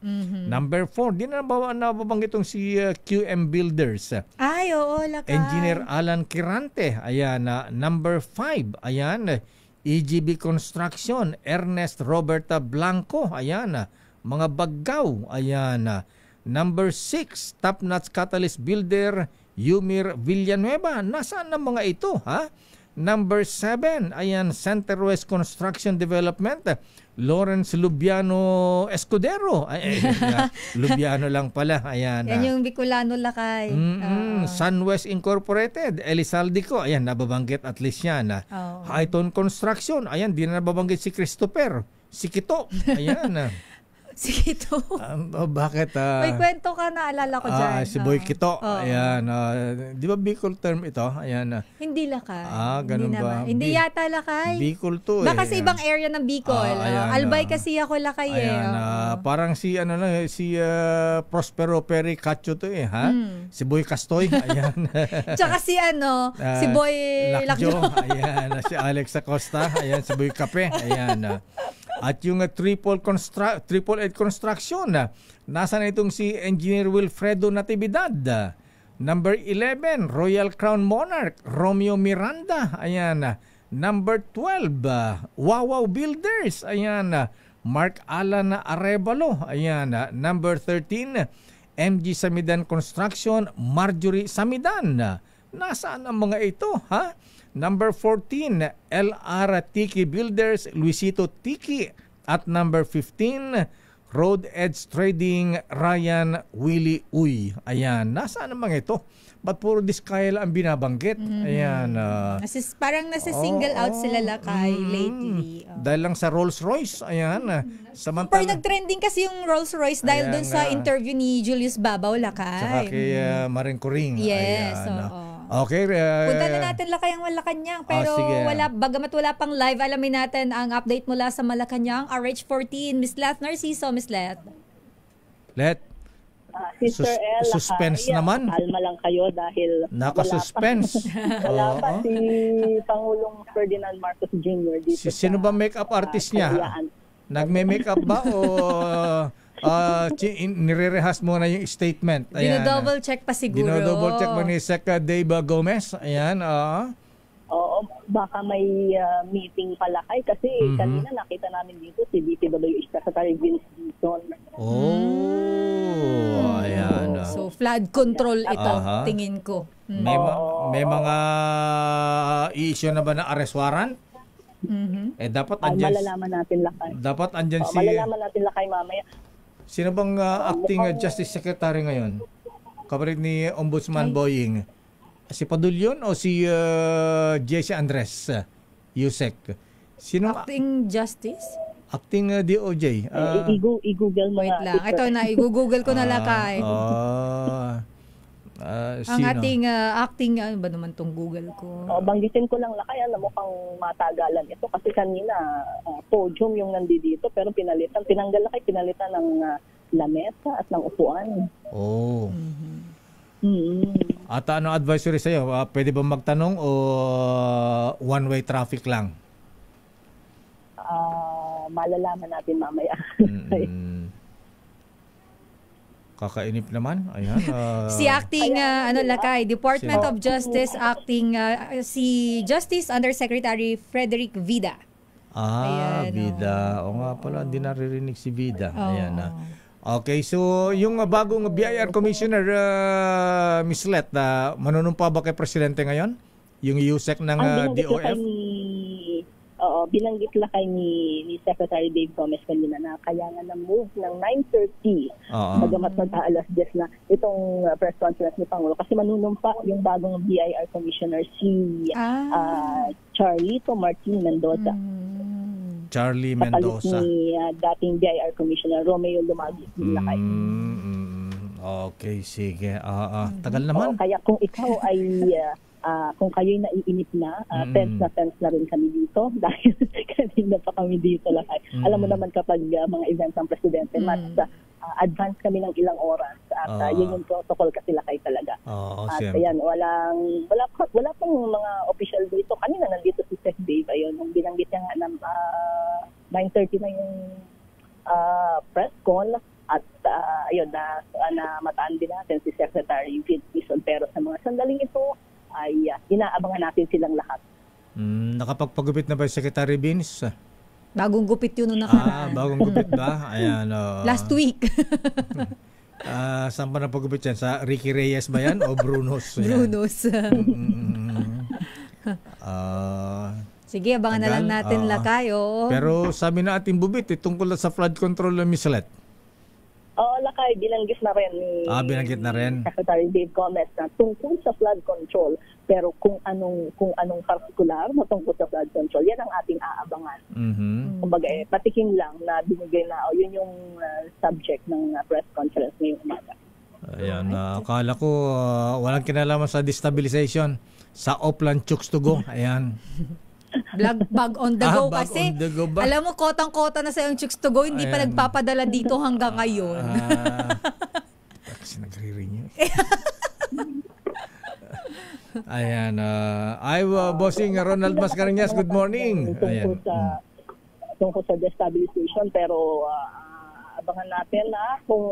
Number 4, di na nababanggit itong si QM Builders. Ay, oo, Lakay. Engineer Alan Kirante. Ayan, number 5, ayan, EGB Construction, Ernest Roberta Blanco. Ayan, mga Baggaw. Ayan, number 6, Top Notch Catalyst Builder, Yumir Villanueva. Nasaan ang mga ito, ha? Number 7, ayan, Center West Construction Development, Lawrence Lubiano Escudero. Lubiano lang pala. Ayan. Yan yung Bicolano, Lakay. Sunwest Incorporated, Elizaldico. Ayan, nababanggit at least yan. Highton Construction. Ayan, di na nababanggit si Christopher. Si Kito. Ayan. Si Kito. Bakit? May kwento ka, naalala ko dyan. Si Boy Kito. Ayan. Di ba Bicol term ito? Ayan. Hindi, Lakay. Ganun ba? Hindi yata, Lakay. Bicol to. Baka sa ibang area ng Bicol. Albay kasi ako, Lakay. Ayan. Parang si Prospero Peri Cacho to ha? Si Boy Castoy. Ayan. Tsaka si si Boy Lakjo. Ayan. Si Alex Acosta. Ayan. Si Boy Kape. Ayan. At yung Triple Eight Construction, nasa na itong si Engineer Wilfredo Natividad. Number 11, Royal Crown Monarch, Romeo Miranda. Ayan. Number 12, Wawaw Builders. Ayan. Mark Alan Arevalo. Ayan. Number 13, MG Samidan Construction, Marjorie Samidan. Nasaan ang mga ito, ha? Number 14, LR Tiki Builders, Luisito Tiki. At number 15, Road Edge Trading, Ryan Willie Uy. Ayan, nasaan ang mga ito? Ba't puro Diskaya ang binabanggit? Ayan. Parang nasa-single out sila, Lakay, lately. Dahil lang sa Rolls Royce. Ayan. Pero nag-trending kasi yung Rolls Royce dahil dun sa interview ni Julius Babaw, Lakay. Saka kay Maring Kuring. Yes, oo. Okay. Punta na natin Lakay ang Malacanang. Pero bagamat wala pang live, alamin natin ang update mula sa Malacanang. RH14, Miss Leth Narciso. Miss Leth. Sister El, suspense naman. Kalma lang kayo dahil naka-suspense. Wala pa si Pangulong Ferdinand Marcos Jr. dito. Sino ba make-up artist niya? Nagme-makeup ba o nire-rehas mo na yung statement? Dino-double check pa siguro. Dino-double check ba ni Sec Dave Gomez? Ayan, Oo, baka may meeting pala kasi kanina nakita namin dito si DPWH Secretary Vince Dizon. Ayan. So flood control ito, tingin ko. May mga i-issue na ba na arrest warrant? Dapat andyan. Malalaman natin Lakay. Dapat andyan malalaman natin Lakay mamaya. Sino bang acting Justice Secretary ngayon? Kapalit ni Ombudsman Boying. Si Padulyon o si Jesse Andres Yusek? Sino acting justice? Acting DOJ. I-google mo. Wait lang. Ito na, i-google ko na Lakay. Ang Sino? ating acting, ano ba naman tong Google ko? Banggitin ko lang lakay, alam mo mukhang matagalan ito kasi kanina podium yung nandito pero tinanggal lakay, pinalitan ng lamesa at ng upuan. Oh. At ano advisory sa'yo? Pwede ba magtanong o one-way traffic lang? Malalaman natin mamaya. Kakainip naman. Ayan. Si acting lakay, Department of Justice acting si Justice Undersecretary Frederick Vida. Ayan, Vida. O nga pala, hindi naririnig si Vida. Ayan. Okay, so yung bagong BIR Commissioner, Miss Let, manunumpa ba kay Presidente ngayon? Yung USEC ng DOF? Binanggit lakay ni Secretary Dave Gomez kanina na kaya nga na-move ng 9:30 bagamat mag-aalas 10 na itong press conference ni Pangulo kasi manunumpa yung bagong BIR Commissioner si Charlito Martin Mendoza. Charlie Mendoza. Kapalit ni dating BIR Commissioner Romeo Lumagi. Okay, sige. Tagal naman. Kaya kung ikaw ay kung kayo'y naiinip na, tense na rin kami dito dahil kanina pa kami dito lakay. Alam mo naman kapag mga events ng presidente, mas advance kami ng ilang oras at yun yung protocol kasi lakay talaga. At ayan, wala pong mga official dito. Kanina nandito si Sec Dave, ayun, nung binanggit niya nga na 9:30 na yung press call at ayun na mataan din natin si Secretary Vince pero sa mga sandaling ito ay inaabangan natin silang lahat. Nakapagpagupit na ba yung Secretary Vince? Bagong gupit yun nung nakaraan. Bagong gupit ba? Ayan. Last week. Saan pa napagupit yan? Sa Ricky Reyes ba yan? O Brunos? Brunos. Sige, abangan na lang natin lakay. Pero sabi na ating bubit, tungkol sa flood control ng Miss Let. Lakay, binanggit na rin ni binanggit na rin. Secretary Dave Gomez na tungkol sa flood control. Pero kung anong particular na tungkol sa flood control, yan ang ating aabangan. Kumbaga, patikim lang na binigay na, yun yung subject ng press conference ngayong umaga. Ayan, akala ko walang kinalaman sa destabilization sa Oplan Chooks to Go. Ayan. Bag on the go bag kasi on the go ba? Alam mo kotang-kota na sa yung Chooks to Go, hindi pa nagpapadala dito hanggang ngayon. Kasi nagre-renew. Ayan, bossing Ronald Mascareñas, good morning. Ayan. Tungkol sa destabilization pero abangan natin kung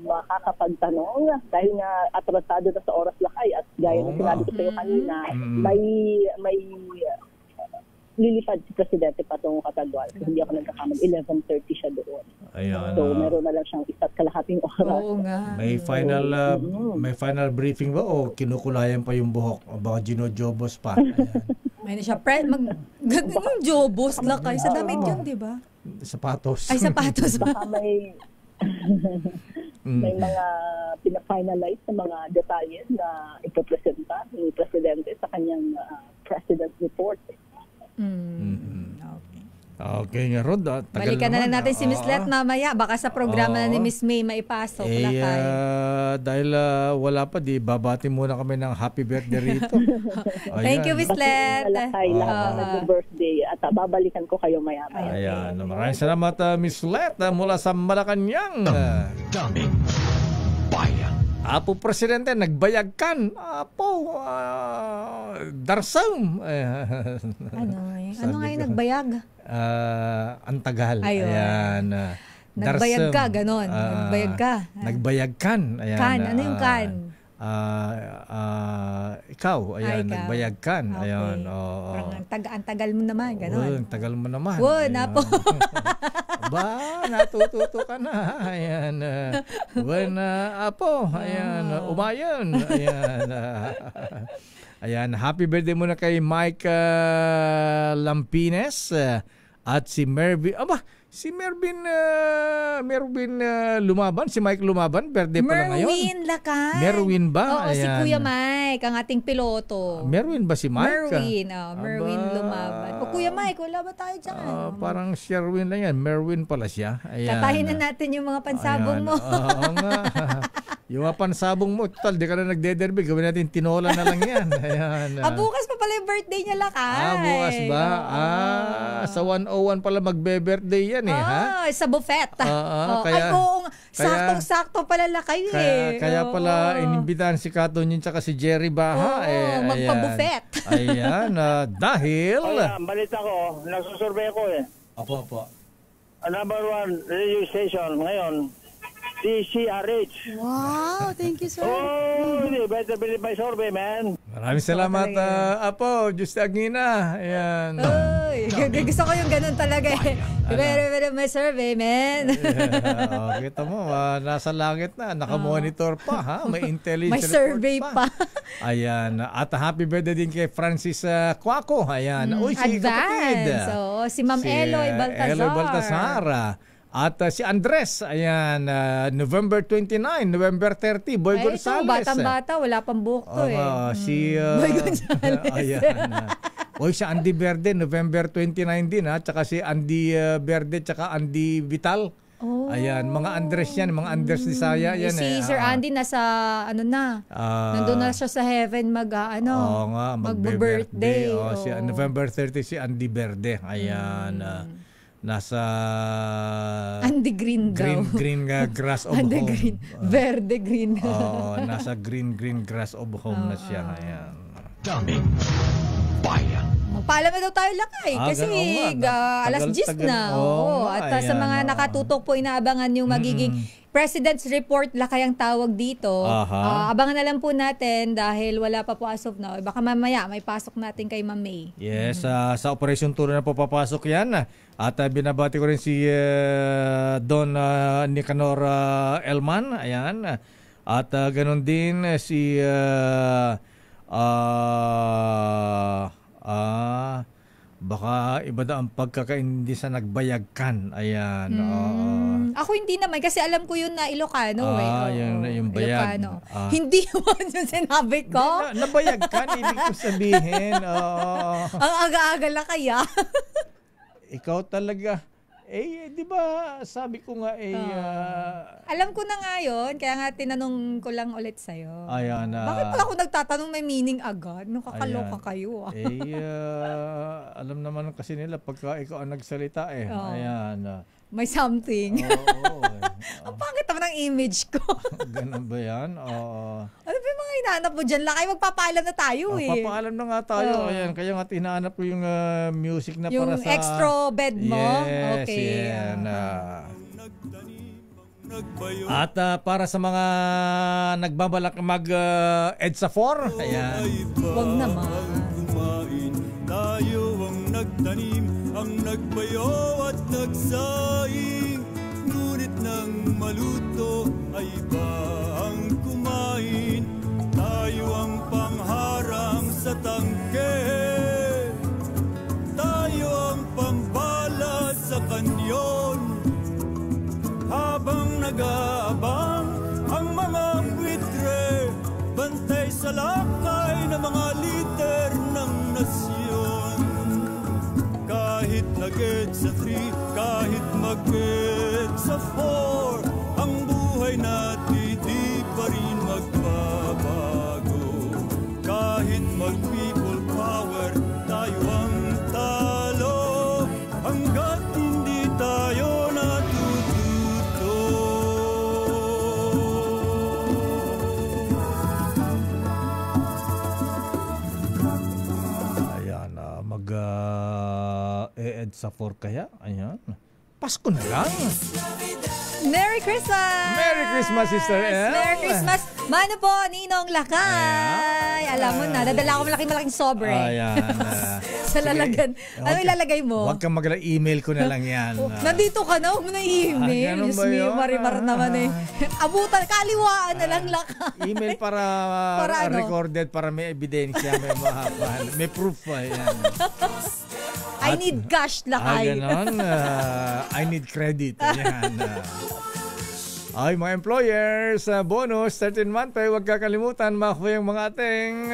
makakapagtanong dahil nga atrasado na sa oras lakay at gaya ng sinabi ko sa iyo kanina, may lilipad si Presidente patungong Katagwal. Hindi ako nagkakamali, 11:30 siya doon. Ayan, so meron na lang siyang isa't kalahating oras. Oo nga. May final briefing ba o kinukulayan pa yung buhok? O baka ginojobos pa? May na siya. Yung jobos lakay. Sa damit yun, di ba? Sapatos. Ay, sapatos. Baka may mga pina-finalize na mga detalye na ipopresenta ni Presidente sa kanyang President Report. Okay nga, Rod. Balikan na lang natin si Miss Let mamaya. Baka sa programa na ni Miss May maipasok. Dahil wala pa, babati muna kami ng happy birthday rito. Thank you, Miss Let. Happy birthday. At babalikan ko kayo maya-maya. Ayan. Maraming salamat, Miss Let, mula sa Malacanang. Daming bayan. Apo Presidente, nagbayag kan. Apo, darsam. Ano nga yung nagbayag? Ang tagal. Ayan. Nagbayag ka, ganon. Nagbayag ka. Nagbayag kan. Ayan. Kan, ano yung kan? Ikaw, ayan, nagbayag kan. Okay. Ayan. Ang tagal mo naman, ganon. Ang tagal mo naman. Napo. Ba, natututo ka na. Ayan. Apo. Ayan. Umayon. Ayan. Ayan. Happy birthday muna kay Mike Lampines at si Mervin. Si Mervin Lumaban, si Mike Lumaban, birthday pala ngayon. Merwin Lakay. Merwin ba? Oo, si Kuya Mike, ang ating piloto. Merwin ba si Mike? Merwin Lumaban. Kuya Mike, wala ba tayo dyan? Parang Sherwin lang yan. Merwin pala siya. Ayan. Tatahin na natin yung mga pansabong mo. Oo nga. Yung pansabong mo, total, di ka na nagde-derby. Gawin natin tinola na lang yan. Ayan. Bukas pa pala yung birthday niya, Lakay. Bukas ba? Sa 101 pala magbe-birthday yan ha? Sa buffet. Kaya, saktong-sakto pala, Lakay Kaya pala inimbitahan si Kato Nyin tsaka si Jerry Baha. Magpa-buffet. Ayan, dahil... balita ko, nagsusurvey ko Apo. Number 1 radio station ngayon, DCRH. Wow, thank you, sir. You better believe my survey, man. Maraming salamat, Apo. Diyos Agina. Ayan. Gusto ko yung ganun talaga Better believe my survey, man. Kita mo, nasa langit na. Nakamonitor pa, ha? May intelligence may survey pa. Ayan. At happy birthday din kay Francis Cuaco. Ayan. Uy, si kapatid. Si Ma'am Eloy Baltazar. Eloy Baltazar. At si Andres, ayan, November 29, November 30, Boy Gonzales. Batang-bata, wala pang buhok to Si Boy Gonzales. Ayan. Si Andy Verde, November 29 din tsaka si Andy Verde, tsaka Andy Vital. Ayan, mga Andres yan, mga Andres di Saya yan. Si Sir Andy nasa nandun na siya sa heaven mag-birthday. Si November 30 si Andy Verde. Ayan. Nasa Andy Green grass of Andy home. Green. Verde green. Nasa green grass of home na siya. Ayan. Daming bayan. Paalam na daw tayo, Lakay. Kasi alas 10 na. At sa mga nakatutok po, inaabangan yung magiging President's Report, Lakay ang tawag dito. Abangan na lang po natin dahil wala pa po as of now. Baka mamaya may pasok natin kay Ma'am May. Yes, sa Operation Turo na po papasok yan. At binabati ko rin si Don Nicanor Elman. Ayan. At ganun din si baka iba daw ang pagkakaindi sa nagbayagkan. Ayan. Ako hindi naman kasi alam ko yun na Ilocano. Yung bayag. Ilocano. Hindi naman yung sinabi ko. Nabayagkan, ibig ko sabihin. Ang aga-aga lang kaya. Ikaw talaga. Di ba sabi ko nga alam ko na nga yun, kaya nga tinanong ko lang ulit sa'yo. Ayan. Bakit pala ako nagtatanong may meaning agad? Nakakaloka kayo. Alam naman kasi nila pagka ikaw ang nagsalita Ayan. May something. Ang pangit naman ang image ko. Ganun ba yan? Ano ba yung mga hinahanap mo dyan? Lakay, magpapaalam na tayo Papaalam na nga tayo. Ayan, kaya nga hinahanap ko yung music na yung para sa... Yung extra bed mo? Yes, okay. Yan. At para sa mga nagbabalak mag-EDSA 4, ayan. Huwag naman. Tayo ang nagtanim, ang nagbayo at nagsaing. Ngunit nang maluto ay iba ang kumain. Tayo ang pangharang sa tangke. Tayo ang pambala sa kanyon. Habang nag-aabang ang mga buitre, bantay sa lakay ng mga lider ng nasyon. Kahit nag-EDSA 3, kahit mag-EDSA 4, ang buhay natin di pa rin magbabago. Kahit mag-people power, tayo ang talo, hanggat hindi tayo natututo. Ayan, mag-EDSA 4 kaya? Ayan. Pasko na lang. Merry Christmas! Merry Christmas, Sister El! Merry Christmas! Mano po, Ninong Lakay! Alam mo na, nadala ko malaking sobre. Ayan. Sa lalagan. Ano ilalagay mo? Huwag kang email ko na lang yan. Nandito ka na, huwag mo na i-email. Ganun ba yun? Marimar naman Abutan, kaliwaan na lang Lakay. Email para recorded, para may ebidensya, may mahapan. May proof pa yan. I need cash, Lakay. Ganon. I need credit. Ayan. Ay, mga employers, bonus, 13-month pay, huwag kakalimutan, makuha yung mga ating...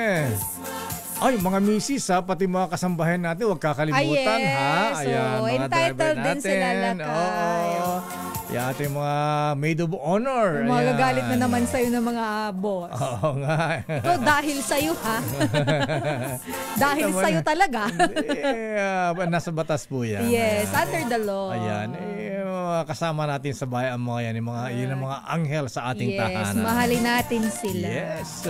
Ay, mga misis pati mga kasambahan natin, huwag kakalimutan yes. ha. Ayan, so, mga driver entitled natin. Din sila, Lakay. Yung ating mga maid of honor. Magagalit na naman sa'yo ng mga boss. Oo nga. Ito dahil sa'yo, ha? Dahil sa'yo talaga. Nasa batas po yan. Yes, under the law. Ayan. Kasama natin sa bayan ang mga yan. Yun ang mga anghel sa ating tahanan. Yes, mahalin natin sila. Yes.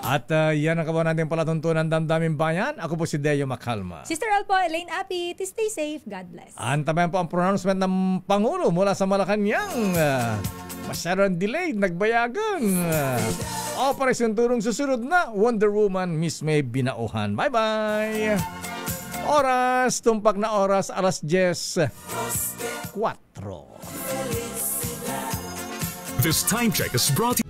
At yan ang kabuhan natin palatuntunan damdamin bayan. Ako po si Deo Macalma. Sister Al po, Elaine Apit. Stay safe. God bless. Antabayan po ang pronouncement ng Pangulo mula sa Malacanang. Masyadong delayed, nagbayagan. Operasyon Turong susunod na. Wonder Woman, Miss May Binauhan. Bye-bye. Oras, tumpak na oras, alas 10:04. This time check is brought to you